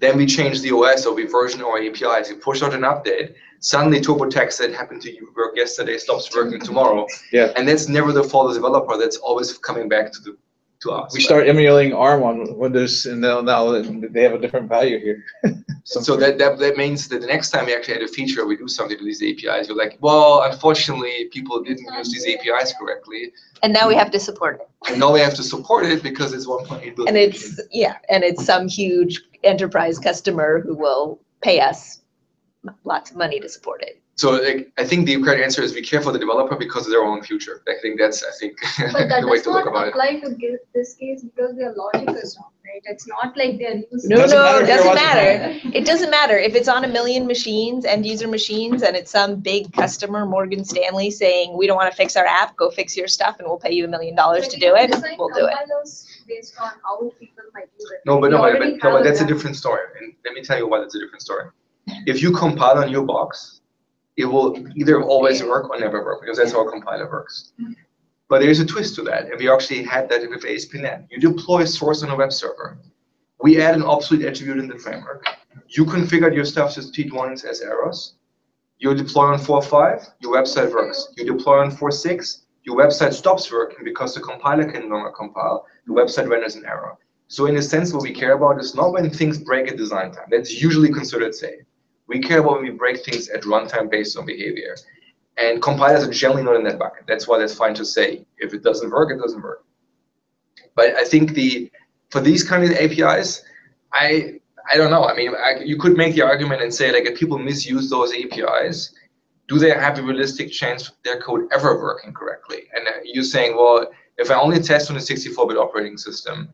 [SPEAKER 1] then we change the OS or we version our APIs, we push out an update, suddenly TurboTax that happened to you work yesterday stops working tomorrow.
[SPEAKER 2] Yeah.
[SPEAKER 1] And that's never the fault of the developer, that's always coming back to us.
[SPEAKER 2] We start emulating ARM on Windows, and now they have a different value here.
[SPEAKER 1] So that means that the next time we actually add a feature, we do something to these APIs, you're like, well, unfortunately, people didn't use these APIs correctly.
[SPEAKER 7] And now we have to support it.
[SPEAKER 1] And now we have to support it because it's 1.8 billion.
[SPEAKER 7] And it's some huge enterprise customer who will pay us lots of money to support it.
[SPEAKER 1] So like, I think the correct answer is be careful of the developer because of their own future. I think that's
[SPEAKER 6] But that
[SPEAKER 1] the way
[SPEAKER 6] does
[SPEAKER 1] to look
[SPEAKER 6] not
[SPEAKER 1] about it.
[SPEAKER 6] apply to this case because their logic is wrong, right? It's not like they're using.
[SPEAKER 7] No,
[SPEAKER 2] Doesn't
[SPEAKER 7] no,
[SPEAKER 2] matter
[SPEAKER 7] it
[SPEAKER 2] if you're
[SPEAKER 7] doesn't
[SPEAKER 2] watching.
[SPEAKER 7] matter. It doesn't matter. If it's on 1 million machines, end user machines, and it's some big customer, Morgan Stanley, saying, we don't want to fix our app, go fix your stuff and we'll pay you $1 million to do it, we'll do it.
[SPEAKER 6] Based on how people might use it.
[SPEAKER 1] No, but
[SPEAKER 6] We
[SPEAKER 1] no,
[SPEAKER 6] already
[SPEAKER 1] but
[SPEAKER 6] have
[SPEAKER 1] that's a
[SPEAKER 6] that.
[SPEAKER 1] different story. And let me tell you why that's a different story. If you compile on your box, it will either always work or never work because that's how a compiler works. But there's a twist to that, and we actually had that with ASP.NET. You deploy source on a web server. We add an obsolete attribute in the framework. You configured your stuff to treat ones as errors. You deploy on 4.5, your website works. You deploy on 4.6, your website stops working because the compiler can no longer compile. The website renders an error. So in a sense, what we care about is not when things break at design time. That's usually considered safe. We care about when we break things at runtime based on behavior. And compilers are generally not in that bucket. That's why that's fine to say. If it doesn't work, it doesn't work. But I think for these kind of APIs, I don't know. I mean, you could make the argument and say, like, if people misuse those APIs, do they have a realistic chance of their code ever working correctly? And you're saying, well, if I only test on a 64-bit operating system,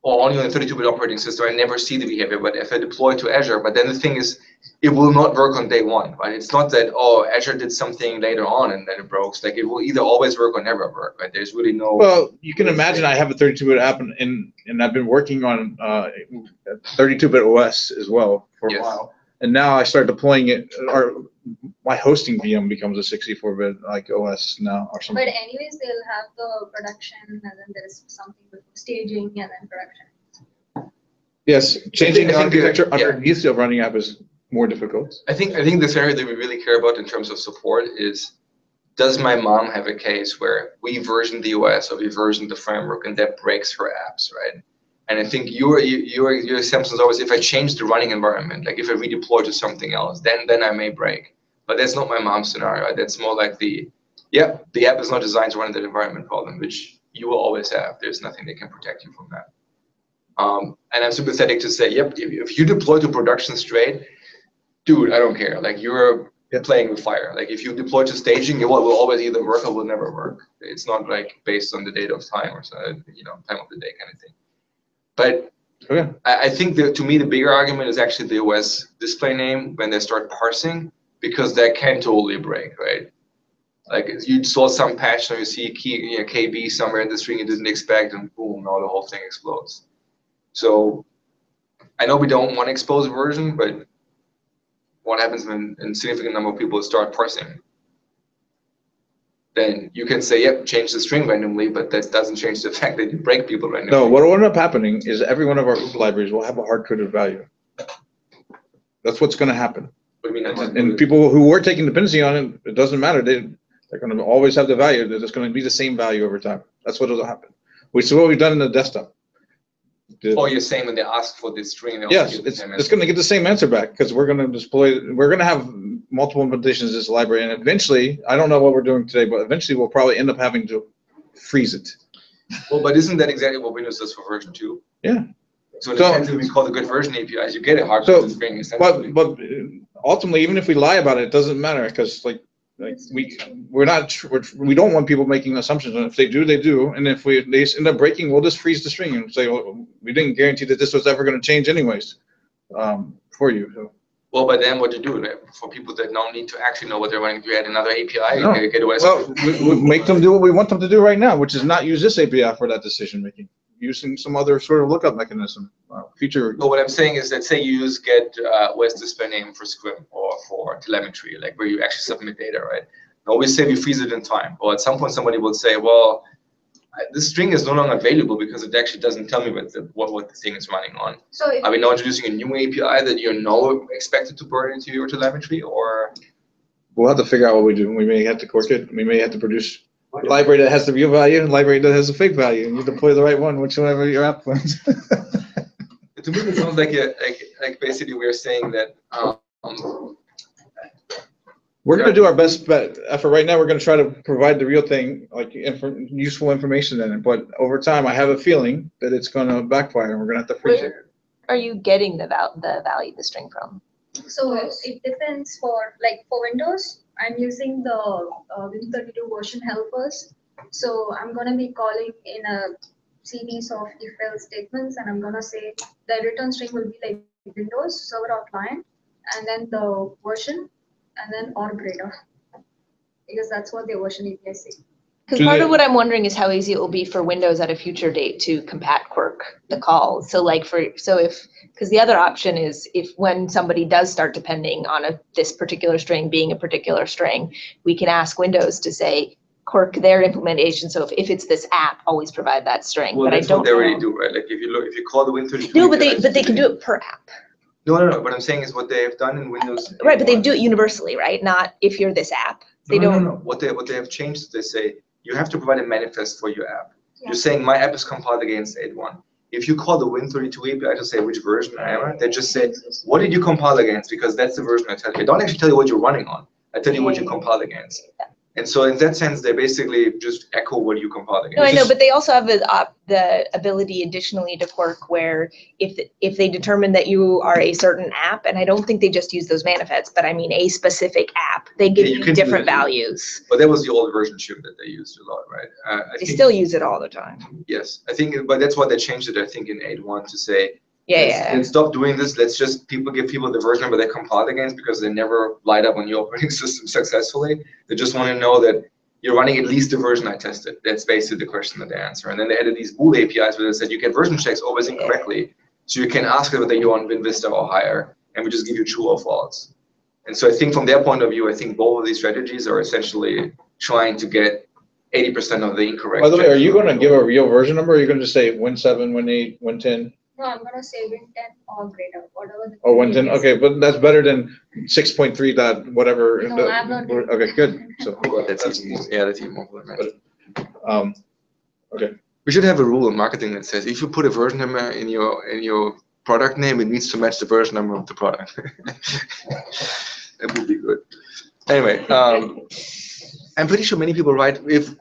[SPEAKER 1] or only on a 32-bit operating system, I never see the behavior. But if I deploy to Azure, but then the thing is, it will not work on day one, right? It's not that, oh, Azure did something later on and then it broke. Like, it will either always work or never work, right? There's really no.
[SPEAKER 2] Well, you can imagine I have a 32-bit app, and I've been working on 32-bit OS as well for a while. And now I start deploying it, or my hosting VM becomes a 64-bit like OS now or something.
[SPEAKER 6] But anyways, they'll have the production, and then there is something before staging, and then production.
[SPEAKER 2] Yes, changing the
[SPEAKER 1] I think
[SPEAKER 2] architecture underneath the running app is more difficult.
[SPEAKER 1] I think this area that we really care about in terms of support is, does my mom have a case where we version the OS or we version the framework and that breaks her apps, right? And I think your assumption is always, if I change the running environment, like if I redeploy to something else, then I may break. But that's not my mom's scenario. That's more like the app is not designed to run in that environment problem, which you will always have. There's nothing that can protect you from that. And I'm sympathetic to say, yep, if you deploy to production straight, dude, I don't care. Like, you're playing with fire. Like, if you deploy to staging, it will always either work or will never work. It's not like based on the date of time or so, time of the day kind of thing. But I think that, to me, the bigger argument is actually the OS display name when they start parsing, because that can totally break, right? Like, you saw some patch and you see KB somewhere in the string you didn't expect, and boom, now the whole thing explodes. So I know we don't want to expose version, but what happens when a significant number of people start parsing? Then you can say, yep, change the string randomly, but that doesn't change the fact that you break people randomly.
[SPEAKER 2] No, what will end up happening is every one of our libraries will have a hard-coded value. That's what's going to happen.
[SPEAKER 1] What do you mean?
[SPEAKER 2] And people who were taking dependency on it, it doesn't matter. They're going to always have the value. It's going to be the same value over time. That's what will happen. Which is what we've done in the desktop.
[SPEAKER 1] Oh, you're saying when they ask for this string, they
[SPEAKER 2] yes, it's going to get the same answer back, because we're going to have multiple implementations of this library, and eventually, I don't know what we're doing today, but eventually we'll probably end up having to freeze it.
[SPEAKER 1] Well, but isn't that exactly what Windows does for version 2?
[SPEAKER 2] Yeah.
[SPEAKER 1] So it depends if we call the good version APIs, you get a hard-coded string essentially.
[SPEAKER 2] But ultimately, even if we lie about it, it doesn't matter, because we don't want people making assumptions, and if they do, they do, and if they end up breaking, we'll just freeze the string and say, well, we didn't guarantee that this was ever going to change anyways for you. So.
[SPEAKER 1] Well, but then what do you do for people that don't need to actually know what they're running? Do you add another API?
[SPEAKER 2] No.
[SPEAKER 1] Get away
[SPEAKER 2] Well, we make them do what we want them to do right now, which is not use this API for that decision making, using some other sort of lookup mechanism, feature.
[SPEAKER 1] But what I'm saying is that say you use get where's display name for Scrim or for telemetry, like where you actually submit data, right? Always say you freeze it in time. Or at some point somebody will say, well, this string is no longer available because it actually doesn't tell me what the thing is running on.
[SPEAKER 6] So if
[SPEAKER 1] Are we now introducing a new API that you're now expected to burn into your telemetry, or?
[SPEAKER 2] We'll have to figure out what we do. We may have to cork it. We may have to produce a library that has the real value and a library that has a fake value, and you deploy the right one, whichever your app wins.
[SPEAKER 1] To me, it sounds like basically we're saying that
[SPEAKER 2] We're going to do our best effort right now. We're going to try to provide the real thing, like useful information in it. But over time, I have a feeling that it's going to backfire, and we're going to have to freeze it.
[SPEAKER 7] Where are you getting the value of the string from?
[SPEAKER 6] So it depends for Windows, I'm using the Win32 version helpers. So I'm going to be calling in a series of if-else statements, and I'm going to say the return string will be like Windows server or client, and then the version, and then or greater, because that's what the version API says.
[SPEAKER 7] Because part of what I'm wondering is how easy it will be for Windows at a future date to compat quirk the call. So because the other option is if when somebody does start depending on this particular string being a particular string, we can ask Windows to say quirk their implementation. So if it's this app, always provide that string.
[SPEAKER 1] Well,
[SPEAKER 7] but
[SPEAKER 1] that's
[SPEAKER 7] I don't
[SPEAKER 1] what they
[SPEAKER 7] know.
[SPEAKER 1] already do, right? Like if you call the Win32.
[SPEAKER 7] No, but they can do it per app.
[SPEAKER 1] No. What I'm saying is what they have done in Windows.
[SPEAKER 7] Right, but they do it universally, right? Not if you're this app. They don't.
[SPEAKER 1] No. What they have changed is they say you have to provide a manifest for your app. Yeah. You're saying my app is compiled against 8.1. If you call the Win32 API to say which version I am, they just say, what did you compile against? Because that's the version I tell you. I don't actually tell you what you're running on. I tell you what you compiled against. And so in that sense, they basically just echo what you compiled against.
[SPEAKER 7] No, I know, but they also have the ability additionally to quirk where if they determine that you are a certain app, and I don't think they just use those manifests, but I mean a specific app, they give you different values.
[SPEAKER 1] But that was the old version chip that they used a lot, right?
[SPEAKER 7] They still use it all the time.
[SPEAKER 1] Yes, I think, but that's why they changed it, I think, in 8.1 to say,
[SPEAKER 7] let's
[SPEAKER 1] stop doing this. Let's just give people the version number they compiled against, because they never light up on your operating system successfully. They just want to know that you're running at least the version I tested. That's basically the question that they answer. And then they added these bool APIs where they said you get version checks always incorrectly. So you can ask them whether you're on WinVista or higher, and we just give you true or false. And so I think from their point of view, I think both of these strategies are essentially trying to get 80% of the incorrect.
[SPEAKER 2] By the way, are you going to give a real version number, or are you going to say Win7, Win8, Win10?
[SPEAKER 6] No, I'm going to say Win10 or greater, whatever.
[SPEAKER 2] Oh, Win10, okay, but that's better than 6.3 dot whatever.
[SPEAKER 6] No, I'm not.
[SPEAKER 2] Okay, good. So
[SPEAKER 1] that's even more, that's even more problematic.
[SPEAKER 2] Okay.
[SPEAKER 1] We should have a rule in marketing that says if you put a version number in your product name, it needs to match the version number of the product. That would be good. Anyway, I'm pretty sure many people write if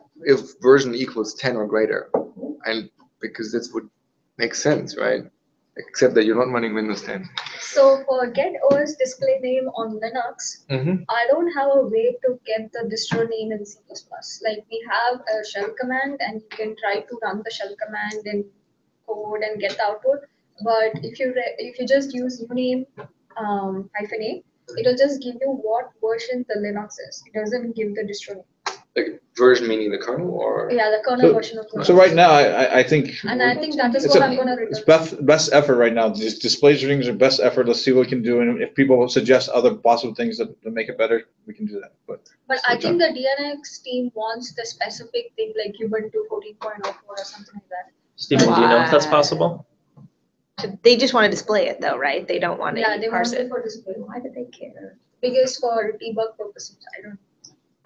[SPEAKER 1] version equals 10 or greater, and because that's what makes sense, right? Except that you're not running Windows 10.
[SPEAKER 6] So for get OS display name on Linux, I don't have a way to get the distro name in C++. Like we have a shell command, and you can try to run the shell command in code and get the output. But if you just use uname -a, it'll just give you what version the Linux is. It doesn't give the distro name.
[SPEAKER 1] Like version meaning the kernel, or?
[SPEAKER 6] Yeah, the kernel version of Linux.
[SPEAKER 2] So right now, I think.
[SPEAKER 6] And I think that is what I'm going to return.
[SPEAKER 2] It's best effort right now. Just display strings are best effort. Let's see what we can do. And if people suggest other possible things that make it better, we can do that. But
[SPEAKER 6] I think the DNX team wants the specific thing like Ubuntu 14.04 or something like that.
[SPEAKER 3] Stephen, do you know if that's possible?
[SPEAKER 7] They just want to display it though, right? They don't want to
[SPEAKER 6] they
[SPEAKER 7] parse
[SPEAKER 6] want
[SPEAKER 7] it.
[SPEAKER 6] it for display. Why do they care? Because for debug purposes, I don't know.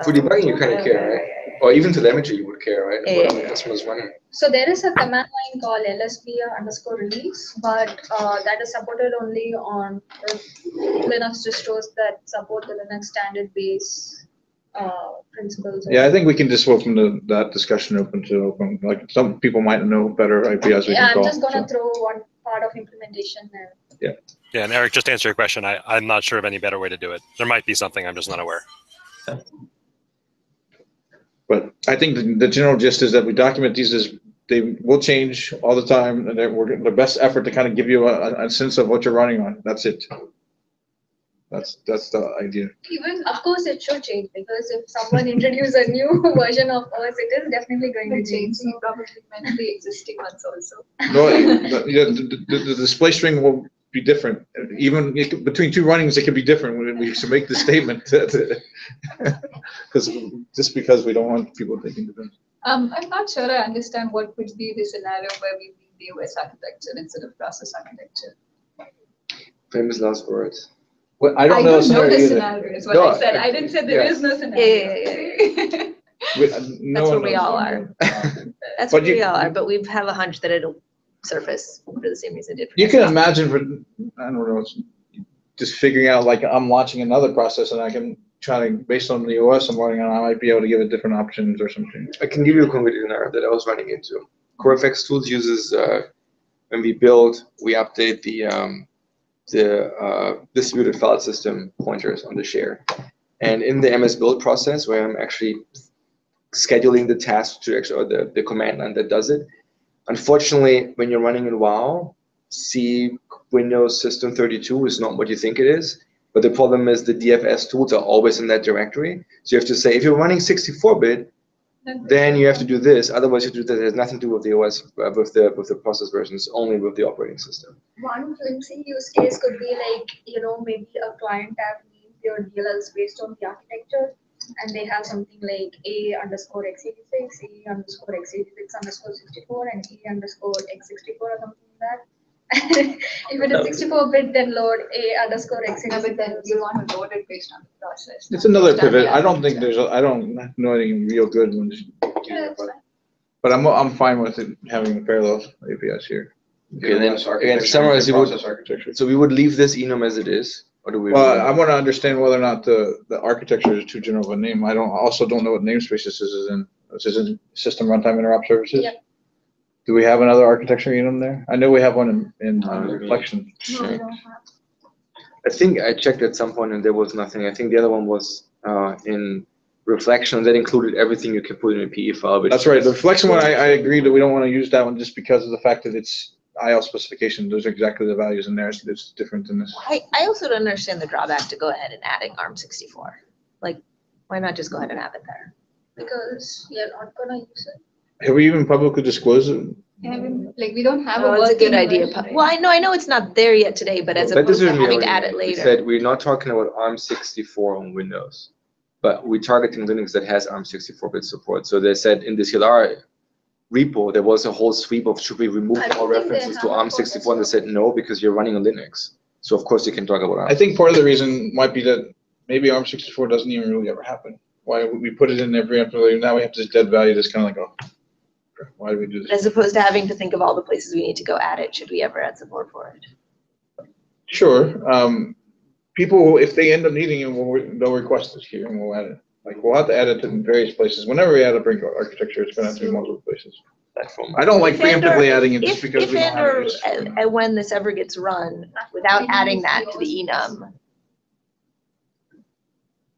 [SPEAKER 1] For debugging, you kind of care, right? Or even telemetry, you would care, right? What the customer is running.
[SPEAKER 6] So there is a command line called lsb_release, but that is supported only on Linux distros that support the Linux standard base principles.
[SPEAKER 2] Yeah, I think we can just open that discussion open. Like some people might know better APIs we can call.
[SPEAKER 6] I'm just going to throw one part of implementation there.
[SPEAKER 2] Yeah.
[SPEAKER 5] Yeah, and Eric, just to answer your question, I'm not sure of any better way to do it. There might be something, I'm just not aware.
[SPEAKER 2] But I think the general gist is that we document these as they will change all the time, and we're the best effort to kind of give you a sense of what you're running on. That's it. That's the idea.
[SPEAKER 6] Even, of course, it should change because if someone introduces a new version of us, it is definitely going to change.
[SPEAKER 4] So probably meant the existing ones also.
[SPEAKER 2] No, yeah, the display string will be different. Even between two runnings, it could be different when we should make the statement. Because we don't want people thinking different.
[SPEAKER 4] I'm not sure I understand what would be the scenario where we need the OS architecture instead of process architecture.
[SPEAKER 1] Famous last words.
[SPEAKER 2] Well, I don't know
[SPEAKER 4] the
[SPEAKER 2] scenario either.
[SPEAKER 4] scenario is what
[SPEAKER 2] No,
[SPEAKER 4] I said. I didn't say there
[SPEAKER 2] yeah.
[SPEAKER 4] is no scenario.
[SPEAKER 7] Yeah.
[SPEAKER 2] No
[SPEAKER 7] That's
[SPEAKER 2] one
[SPEAKER 7] where we
[SPEAKER 2] knows.
[SPEAKER 7] all are. That's
[SPEAKER 2] But
[SPEAKER 7] where we
[SPEAKER 2] you-
[SPEAKER 7] all are, but we have a hunch that it'll surface for the same reason it did. for
[SPEAKER 2] You can
[SPEAKER 7] Microsoft.
[SPEAKER 2] imagine I don't know, just figuring out like I'm launching another process and I can try to, based on the OS I'm running on, I might be able to give it different options or something.
[SPEAKER 1] I can give you a concrete scenario that I was running into. CoreFX Tools uses, when we build, we update the distributed file system pointers on the share. And in the MS build process, where I'm actually scheduling the task to actually, or the command line that does it, unfortunately, when you're running in WoW, C Windows System 32 is not what you think it is. But the problem is the DFS tools are always in that directory. So you have to say, if you're running 64-bit, then you have to do this. Otherwise, you do that. It has nothing to do with the OS, with the process versions, only with the operating system.
[SPEAKER 6] One flimsy use case could be like, maybe a client tab needs your DLLs based on the architecture, and they have something like A_x86, A_x86_64, and A_x64 or something like that. If it is 64-bit, then load A_x86.
[SPEAKER 4] No, but then you want to load it based on the process.
[SPEAKER 2] It's another
[SPEAKER 4] Based on
[SPEAKER 2] pivot.
[SPEAKER 4] the
[SPEAKER 2] I don't think
[SPEAKER 4] architecture.
[SPEAKER 2] I don't know anything real good ones.
[SPEAKER 6] Yeah, that's fine.
[SPEAKER 2] But I'm fine with it having parallel APIs here.
[SPEAKER 1] Okay, then again, to summarize,
[SPEAKER 2] architecture.
[SPEAKER 1] so we would leave this enum as it is, or do we?
[SPEAKER 2] Well, I want to understand whether or not the architecture is too general of a name. I also don't know what namespace this is in. This is in system runtime interop services.
[SPEAKER 6] Yep.
[SPEAKER 2] Do we have another architecture enum there? I know we have one in reflection.
[SPEAKER 4] No, we
[SPEAKER 1] Sure.
[SPEAKER 4] don't have.
[SPEAKER 1] I think I checked at some point and there was nothing. I think the other one was in reflection that included everything you can put in a PE file. Which
[SPEAKER 2] That's right. The reflection one, I agree that we don't want to use that one just because of the fact that it's IL specification. Those are exactly the values in there. It's different than this.
[SPEAKER 7] I also don't understand the drawback to go ahead and adding ARM64. Like, why not just go ahead and have it there?
[SPEAKER 6] Because you're not gonna use it.
[SPEAKER 2] Have we even publicly disclosed it?
[SPEAKER 4] Like we don't have a
[SPEAKER 7] Oh, it's a good
[SPEAKER 4] working
[SPEAKER 7] idea.
[SPEAKER 4] version, right?
[SPEAKER 7] Well, I know it's not there yet today, but as
[SPEAKER 1] That
[SPEAKER 7] opposed to
[SPEAKER 1] doesn't
[SPEAKER 7] having
[SPEAKER 1] mean
[SPEAKER 7] to add it
[SPEAKER 1] we
[SPEAKER 7] later.
[SPEAKER 1] said we're not talking about ARM64 on Windows, but we're targeting Linux that has ARM64-bit support. So they said in the CLR repo, there was a whole sweep of should we remove
[SPEAKER 6] I don't
[SPEAKER 1] all
[SPEAKER 6] think they
[SPEAKER 1] references to
[SPEAKER 6] have a
[SPEAKER 1] ARM64, and they said no, because you're running on Linux. So of course you can talk about ARM.
[SPEAKER 2] I think part of the reason might be that maybe ARM64 doesn't even really ever happen. Why we put it in every employee, now we have this dead value that's kind of like, oh, why do we do this?
[SPEAKER 7] As opposed to having to think of all the places we need to go add it, should we ever add support for it?
[SPEAKER 2] Sure. People, if they end up needing it, they'll request it here and we'll add it. Like we'll have to add it in various places. Whenever we add a brink architecture, it's gonna have to be multiple places.
[SPEAKER 1] Platform.
[SPEAKER 2] I don't like
[SPEAKER 7] If and
[SPEAKER 2] preemptively
[SPEAKER 7] or-
[SPEAKER 2] adding it just
[SPEAKER 7] If,
[SPEAKER 2] because
[SPEAKER 7] if
[SPEAKER 2] we don't
[SPEAKER 7] and
[SPEAKER 2] have
[SPEAKER 7] or,
[SPEAKER 2] it.
[SPEAKER 7] and when this ever gets run, without adding that to the enum,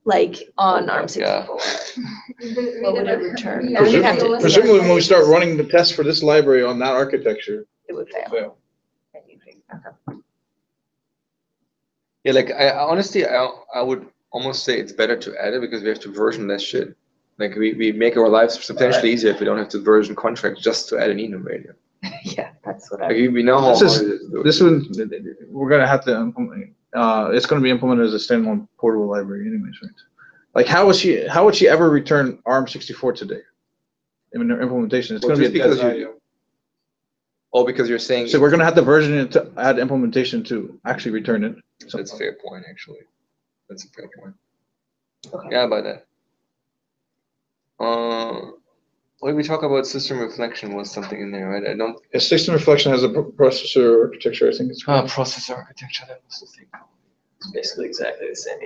[SPEAKER 7] like on
[SPEAKER 1] Oh, yeah.
[SPEAKER 7] ARM64, what would it return?
[SPEAKER 6] Yeah,
[SPEAKER 7] We'd have to-
[SPEAKER 2] Presumably when we start running the test for this library on that architecture,
[SPEAKER 7] It would
[SPEAKER 2] it'll
[SPEAKER 7] fail.
[SPEAKER 2] fail.
[SPEAKER 1] Yeah, like honestly, I would almost say it's better to add it because we have to version less shit. Like we make our lives substantially easier if we don't have to version contracts just to add an enum radio.
[SPEAKER 7] Yeah, that's what
[SPEAKER 1] Like
[SPEAKER 7] I,
[SPEAKER 1] we know how
[SPEAKER 2] This is-
[SPEAKER 1] hard it is to do it.
[SPEAKER 2] This one, we're gonna have to implement, it's gonna be implemented as a standalone portable library anyways, right? Like how would she ever return ARM64 today? In their implementation, it's
[SPEAKER 1] Well,
[SPEAKER 2] gonna be a
[SPEAKER 1] just
[SPEAKER 2] dead
[SPEAKER 1] because you-
[SPEAKER 2] value.
[SPEAKER 1] Oh, because you're saying
[SPEAKER 2] So we're gonna have to version it to add implementation to actually return it.
[SPEAKER 1] that's a fair point, actually. That's a fair point.
[SPEAKER 7] Okay.
[SPEAKER 1] Yeah, by that. When we talk about system reflection was something in there, right? I don't.
[SPEAKER 2] A system reflection has a processor architecture, I think it's called.
[SPEAKER 1] Processor architecture. That was the thing.
[SPEAKER 3] It's basically exactly the same,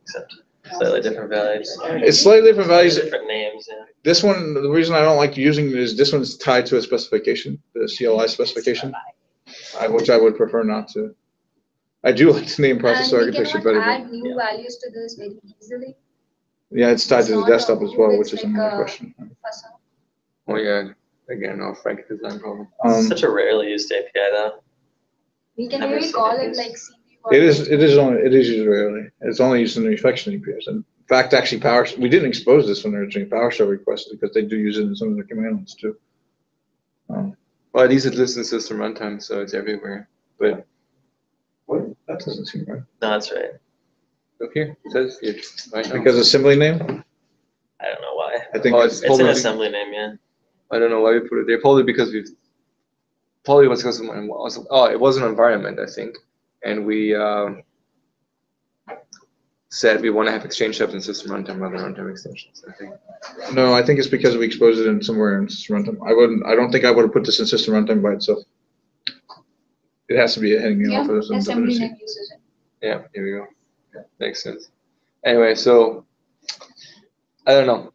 [SPEAKER 3] except slightly different values.
[SPEAKER 2] It's slightly different values.
[SPEAKER 3] Different names, yeah.
[SPEAKER 2] This one, the reason I don't like using it is this one's tied to a specification, the CLI specification, which I would prefer not to. I do like the name processor architecture better. But
[SPEAKER 6] Add new values to this very easily.
[SPEAKER 2] yeah, it's tied to the
[SPEAKER 6] It's not
[SPEAKER 2] desktop
[SPEAKER 6] a
[SPEAKER 2] as well,
[SPEAKER 6] whole,
[SPEAKER 2] which
[SPEAKER 6] it's
[SPEAKER 2] is another
[SPEAKER 6] like a-
[SPEAKER 2] question.
[SPEAKER 1] Oh yeah. Again, our Frank design problem.
[SPEAKER 3] Such a rarely used API though.
[SPEAKER 6] We can
[SPEAKER 3] Never
[SPEAKER 6] maybe
[SPEAKER 3] seen
[SPEAKER 6] call
[SPEAKER 3] it
[SPEAKER 6] it
[SPEAKER 3] used.
[SPEAKER 6] like
[SPEAKER 2] It is used rarely. It's only used in the reflection APIs. And in fact, actually, we didn't expose this when originally PowerShell requested because they do use it in some of their command lines too.
[SPEAKER 1] Well, at least it lists in system runtime, so it's everywhere. But
[SPEAKER 2] what? That doesn't seem right.
[SPEAKER 3] No, that's right.
[SPEAKER 1] look here, it says here. Right now.
[SPEAKER 2] Because assembly name?
[SPEAKER 3] I don't know why.
[SPEAKER 2] I think
[SPEAKER 1] it's
[SPEAKER 3] It's an assembly name, yeah.
[SPEAKER 1] I don't know why we put it there. Probably because probably was because it was an environment, I think, and we said we want to have exchange steps in system runtime rather than runtime extensions. I think.
[SPEAKER 2] No, I think it's because we exposed it in somewhere in system runtime. I don't think I would have put this in system runtime by itself. It has to be a heading
[SPEAKER 4] Yeah,
[SPEAKER 2] off of this.
[SPEAKER 4] assembly name uses it.
[SPEAKER 1] Yeah, here we go. Yeah, makes sense. Anyway, so I don't know.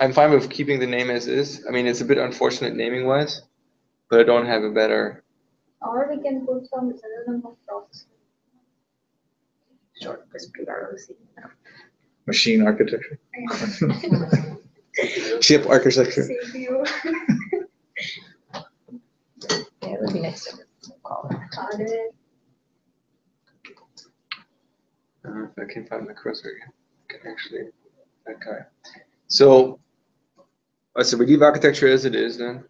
[SPEAKER 1] I'm fine with keeping the name as is. I mean, it's a bit unfortunate naming wise, but I don't have a better.
[SPEAKER 6] Or we can put some rhythm of process.
[SPEAKER 7] Short for PROC.
[SPEAKER 2] Machine architecture. Chip architecture.
[SPEAKER 6] CPU,
[SPEAKER 7] Yeah, it would be nice to call it.
[SPEAKER 6] hardware.
[SPEAKER 1] If I can find my cursor again, I can actually that guy. So we leave architecture as it is then.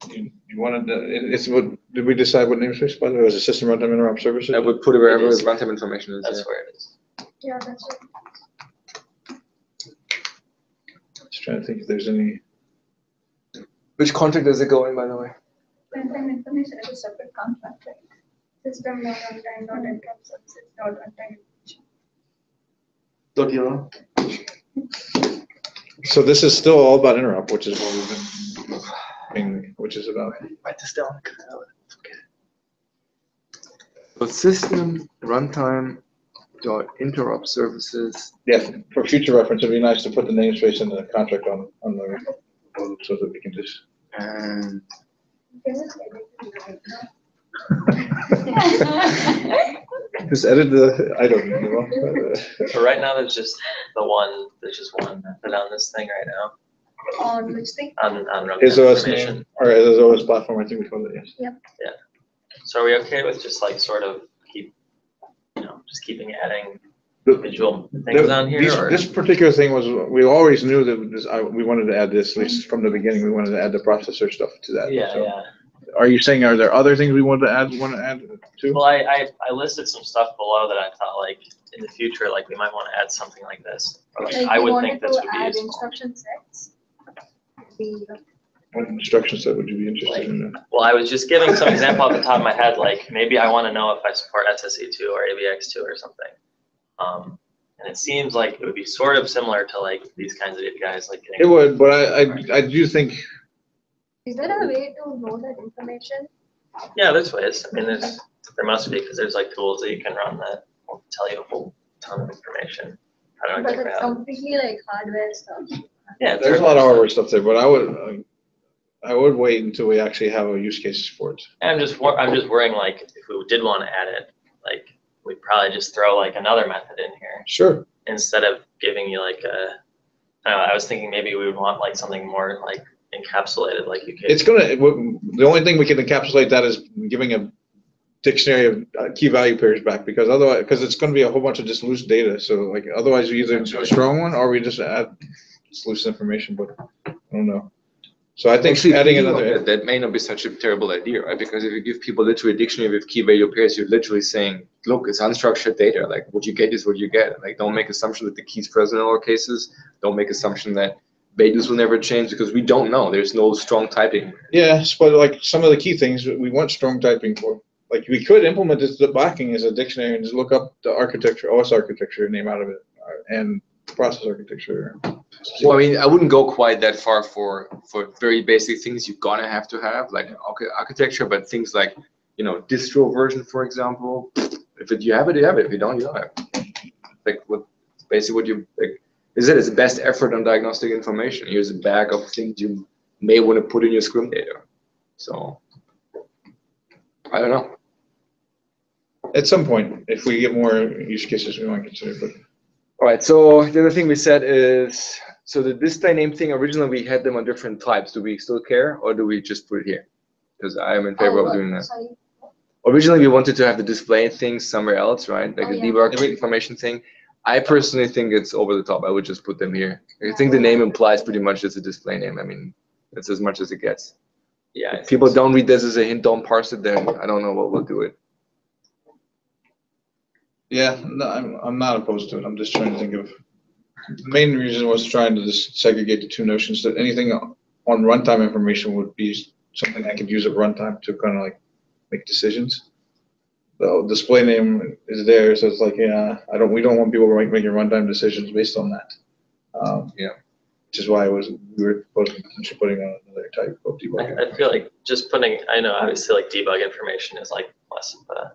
[SPEAKER 2] You wanted it's what did we decide what namespace? By the way, was it system runtime interop services?
[SPEAKER 1] I would put it wherever
[SPEAKER 3] It is.
[SPEAKER 1] the runtime information is.
[SPEAKER 3] That's
[SPEAKER 1] Yeah.
[SPEAKER 3] where it is.
[SPEAKER 6] Yeah, that's it.
[SPEAKER 2] Just trying to think if there's any.
[SPEAKER 1] Which contract does it go in, by the way?
[SPEAKER 6] Runtime information is a separate contract, right? System not runtime, not interrupt services, not runtime.
[SPEAKER 1] Don't you know?
[SPEAKER 2] So this is still all about interop, which is what we've been mainly, which is about.
[SPEAKER 1] Write this down. So system runtime dot interrupt services.
[SPEAKER 2] Yeah, for future reference, it'd be nice to put the namespace in the contract on the so that we can just.
[SPEAKER 1] And
[SPEAKER 2] Just edit the, I don't know.
[SPEAKER 3] But right now, there's just one method on this thing right now,
[SPEAKER 6] On which thing?
[SPEAKER 3] on runtime
[SPEAKER 2] His OS
[SPEAKER 3] information.
[SPEAKER 2] name, or his OS platform, I think we call it, yes.
[SPEAKER 3] So are we okay with just like sort of just keeping adding
[SPEAKER 2] The-
[SPEAKER 3] visual things on here? Or?
[SPEAKER 2] This particular thing was, we always knew that we wanted to add this, at least from the beginning, we wanted to add the processor stuff to that.
[SPEAKER 3] Yeah,
[SPEAKER 2] so.
[SPEAKER 3] yeah.
[SPEAKER 2] Are you saying, are there other things we want to add to?
[SPEAKER 3] Well, I listed some stuff below that I thought like in the future, like we might want to add something like this. Or, like,
[SPEAKER 6] Like
[SPEAKER 3] I
[SPEAKER 6] we
[SPEAKER 3] would
[SPEAKER 6] wanted
[SPEAKER 3] think this
[SPEAKER 6] to
[SPEAKER 3] would be
[SPEAKER 6] add
[SPEAKER 3] useful.
[SPEAKER 6] instruction sets.
[SPEAKER 2] What instruction set would you be interested in?
[SPEAKER 3] Well, I was just giving some example off the top of my head, like maybe I want to know if I support SSE2 or AVX2 or something. And it seems like it would be sort of similar to like these kinds of APIs, like
[SPEAKER 2] It would, but I do think,
[SPEAKER 6] Is there a way to know that information?
[SPEAKER 3] yeah, there's ways. I mean, there must be because there's like tools that you can run that will tell you a whole ton of information. I don't know
[SPEAKER 6] But
[SPEAKER 3] exactly
[SPEAKER 6] it's
[SPEAKER 3] how.
[SPEAKER 6] completely like hardware stuff.
[SPEAKER 3] Yeah,
[SPEAKER 2] there's a lot of hardware stuff there, but I would wait until we actually have a use case for it.
[SPEAKER 3] I'm just worrying like if we did want to add it, like we'd probably just throw like another method in here
[SPEAKER 2] Sure.
[SPEAKER 3] instead of giving you like a. I don't know, I was thinking maybe we would want like something more like encapsulated, like you could.
[SPEAKER 2] It's the only thing we can encapsulate that is giving a dictionary of key value pairs back, because otherwise, because it's going to be a whole bunch of just loose data. So like otherwise we either do a strong one or we just add just loose information, but I don't know. So I think
[SPEAKER 1] Actually,
[SPEAKER 2] adding
[SPEAKER 1] thinking of
[SPEAKER 2] another.
[SPEAKER 1] that may not be such a terrible idea, right? Because if you give people literally a dictionary with key value pairs, you're literally saying, look, it's unstructured data. Like what you get is what you get. Like don't make assumption that the key's present in all cases. Don't make assumption that values will never change, because we don't know. There's no strong typing.
[SPEAKER 2] Yes, but like some of the key things we want strong typing for. Like we could implement this backing as a dictionary and just look up the architecture, OS architecture name out of it, and process architecture.
[SPEAKER 1] Well, I mean, I wouldn't go quite that far for very basic things you're gonna have to have, like architecture, but things like, distro version, for example. If you have it, you have it. If you don't, you don't have it. Like basically what you like. Is it? It's the best effort on diagnostic information. Here's a bag of things you may want to put in your scrim data. So, I don't know.
[SPEAKER 2] At some point, if we get more use cases, we might consider. But
[SPEAKER 1] All right. So the other thing we said is, so the display name thing. Originally, we had them on different types. Do we still care, or do we just put it here? Because I am in favor of doing that.
[SPEAKER 6] Sorry.
[SPEAKER 1] originally we wanted to have the display thing somewhere else, right? Like
[SPEAKER 6] Oh,
[SPEAKER 1] the
[SPEAKER 6] yeah.
[SPEAKER 1] debug information thing. I personally think it's over the top. I would just put them here. I think the name implies pretty much it's a display name. I mean, it's as much as it gets.
[SPEAKER 3] Yeah.
[SPEAKER 1] If people don't read this as a hint, don't parse it, then I don't know what will do it.
[SPEAKER 2] Yeah, no, I'm not opposed to it. I'm just trying to think of, the main reason was trying to just segregate the two notions, that anything on runtime information would be something I could use at runtime to kind of like make decisions. The display name is there, so it's like, yeah, we don't want people making runtime decisions based on that.
[SPEAKER 1] Yeah.
[SPEAKER 2] Which is why we were potentially putting on another type of debug.
[SPEAKER 3] I feel like just putting, I know obviously like debug information is like less of a,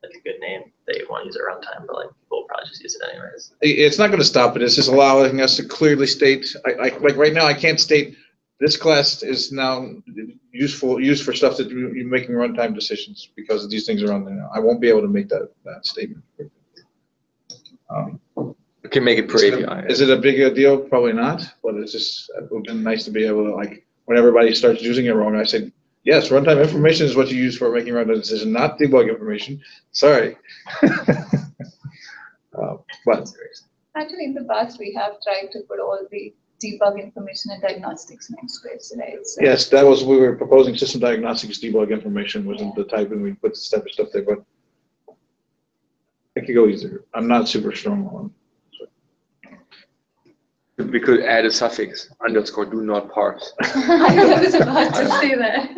[SPEAKER 3] like a good name that you want to use at runtime, but like people will probably just use it anyways.
[SPEAKER 2] It's not going to stop it. It's just allowing us to clearly state, like right now, I can't state this class is now used for stuff that you're making runtime decisions because these things are on there now. I won't be able to make that statement.
[SPEAKER 1] We can make it per API.
[SPEAKER 2] Is it a big deal? Probably not, but it's just, it would be nice to be able to, like, when everybody starts using it wrong, I say, yes, runtime information is what you use for making runtime decisions, not debug information. Sorry. But
[SPEAKER 4] Actually, in the past, we have tried to put all the debug information in diagnostics namespace, right? So
[SPEAKER 2] yes, that was, we were proposing system diagnostics debug information wasn't the type, and we put the type of stuff there, but it could go easier. I'm not super strong on.
[SPEAKER 1] We could add a suffix, underscore, do not parse.
[SPEAKER 4] I was about to say that.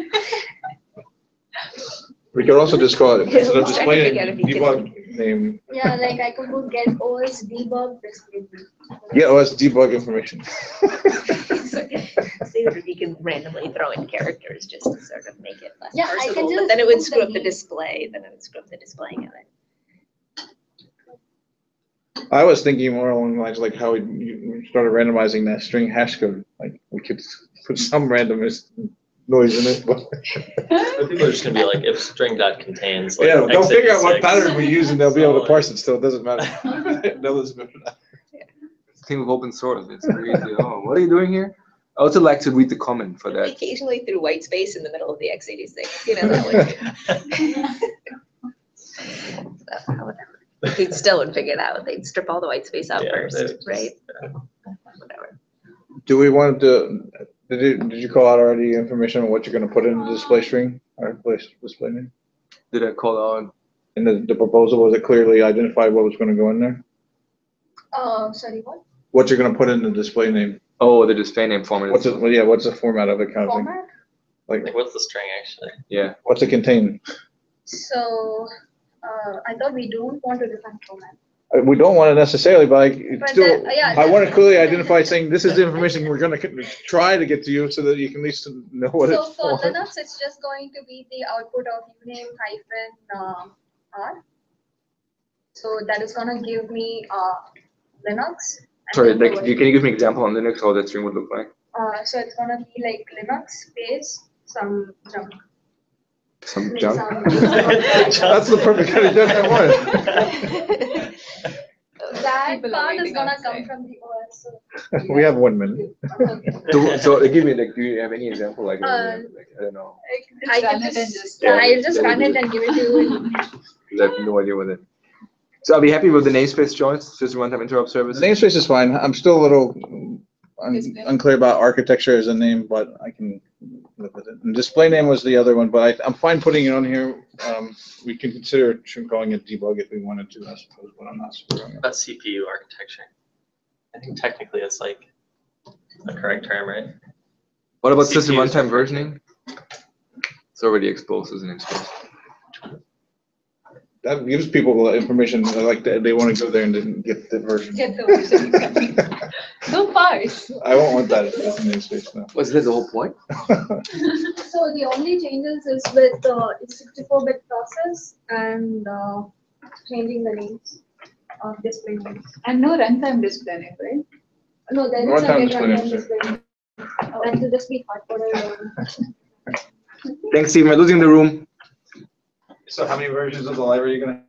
[SPEAKER 2] We could also just call it, instead of
[SPEAKER 7] Let's try to
[SPEAKER 2] displaying
[SPEAKER 7] figure out if you
[SPEAKER 2] debug name,
[SPEAKER 6] Yeah, like I could put get OS debug display.
[SPEAKER 2] yeah, OS debug information.
[SPEAKER 7] See if you can randomly throw in characters just to sort of make it less
[SPEAKER 6] Yeah, I can
[SPEAKER 7] parsable, but
[SPEAKER 6] just
[SPEAKER 7] then it would
[SPEAKER 6] put
[SPEAKER 7] screw
[SPEAKER 6] the
[SPEAKER 7] up the
[SPEAKER 6] name.
[SPEAKER 7] display, then it would screw up the displaying of it.
[SPEAKER 2] I was thinking more along the lines like how we started randomizing that string hash code. Like we could put some randomness noise in it, but
[SPEAKER 3] But people are just gonna be like, if string dot contains like
[SPEAKER 2] yeah, they'll figure out what
[SPEAKER 3] x86,
[SPEAKER 2] pattern we use and they'll be able to parse it. Still, it doesn't matter. It doesn't matter.
[SPEAKER 1] Thing with open source, it's really easy. Oh, what are you doing here? I also like to read the comment for that.
[SPEAKER 7] Occasionally through white space in the middle of the x86, you know, that would. So, whatever. They'd still would figure it out. They'd strip all the white space out
[SPEAKER 3] Yeah,
[SPEAKER 7] first,
[SPEAKER 3] they'd just-
[SPEAKER 7] right? Whatever.
[SPEAKER 2] Do we want to? Did you call out already information on what you're going to put in the display string or display name?
[SPEAKER 1] Did I call out?
[SPEAKER 2] In the proposal, was it clearly identified what was going to go in there?
[SPEAKER 6] Sorry, what?
[SPEAKER 2] What you're going to put in the display name?
[SPEAKER 1] Oh, the display name format.
[SPEAKER 2] What's it? Well, yeah, what's the format of it kind of thing?
[SPEAKER 6] Format?
[SPEAKER 3] Like what's the string actually?
[SPEAKER 1] Yeah.
[SPEAKER 2] What's it contain?
[SPEAKER 6] So, I thought we don't want to define format.
[SPEAKER 2] We don't want it necessarily, but like, it's
[SPEAKER 6] But
[SPEAKER 2] still,
[SPEAKER 6] yeah,
[SPEAKER 2] I want to clearly identify saying this is the information we're going to try to get to you so that you can at least know what
[SPEAKER 6] So
[SPEAKER 2] it's
[SPEAKER 6] for
[SPEAKER 2] for.
[SPEAKER 6] Linux, it's just going to be the output of uname hyphen R. So that is gonna give me Linux. and
[SPEAKER 1] Sorry,
[SPEAKER 6] then
[SPEAKER 1] like, can you give me an example on Linux how that string would look like?
[SPEAKER 6] So it's gonna be like Linux space some junk.
[SPEAKER 1] Some
[SPEAKER 6] Like
[SPEAKER 1] junk?
[SPEAKER 2] That's the perfect kind of junk I want.
[SPEAKER 6] That
[SPEAKER 4] People are
[SPEAKER 6] part is
[SPEAKER 4] waiting
[SPEAKER 6] gonna
[SPEAKER 4] outside.
[SPEAKER 6] come from the OS. So
[SPEAKER 2] We have 1 minute.
[SPEAKER 1] So give me, like, do you have any example? Like, I don't know.
[SPEAKER 6] I
[SPEAKER 4] Run
[SPEAKER 6] can
[SPEAKER 4] it and
[SPEAKER 6] just,
[SPEAKER 4] just-
[SPEAKER 6] yeah, I'll just run it and give it to you.
[SPEAKER 1] I have no idea what it. So I'll be happy with the namespace choice, just runtime interrupt service.
[SPEAKER 2] The namespace is fine. I'm still a little
[SPEAKER 4] Display.
[SPEAKER 2] unclear about architecture as a name, but I can live with it. And display name was the other one, but I'm fine putting it on here. We can consider calling it debug if we wanted to, I suppose, but I'm not super on it.
[SPEAKER 3] About CPU architecture. I think technically it's like a correct term, right?
[SPEAKER 1] What about system
[SPEAKER 3] CPU is
[SPEAKER 1] runtime
[SPEAKER 3] referred to.
[SPEAKER 1] versioning? It's already exposed as an namespace.
[SPEAKER 2] That gives people information like that. They want to go there and then get the version.
[SPEAKER 4] Get the version. Don't parse.
[SPEAKER 2] I won't want that as a namespace now.
[SPEAKER 1] Wasn't that the whole point?
[SPEAKER 6] So the only changes is with the 64-bit process and changing the names of display names.
[SPEAKER 4] And no runtime display name, right?
[SPEAKER 6] No, there is
[SPEAKER 2] Runtime
[SPEAKER 6] a
[SPEAKER 2] display
[SPEAKER 6] runtime
[SPEAKER 2] names,
[SPEAKER 6] display name. And to just be hardcoded.
[SPEAKER 1] Thanks, Steve. We're losing the room.
[SPEAKER 2] So how many versions of the library are you gonna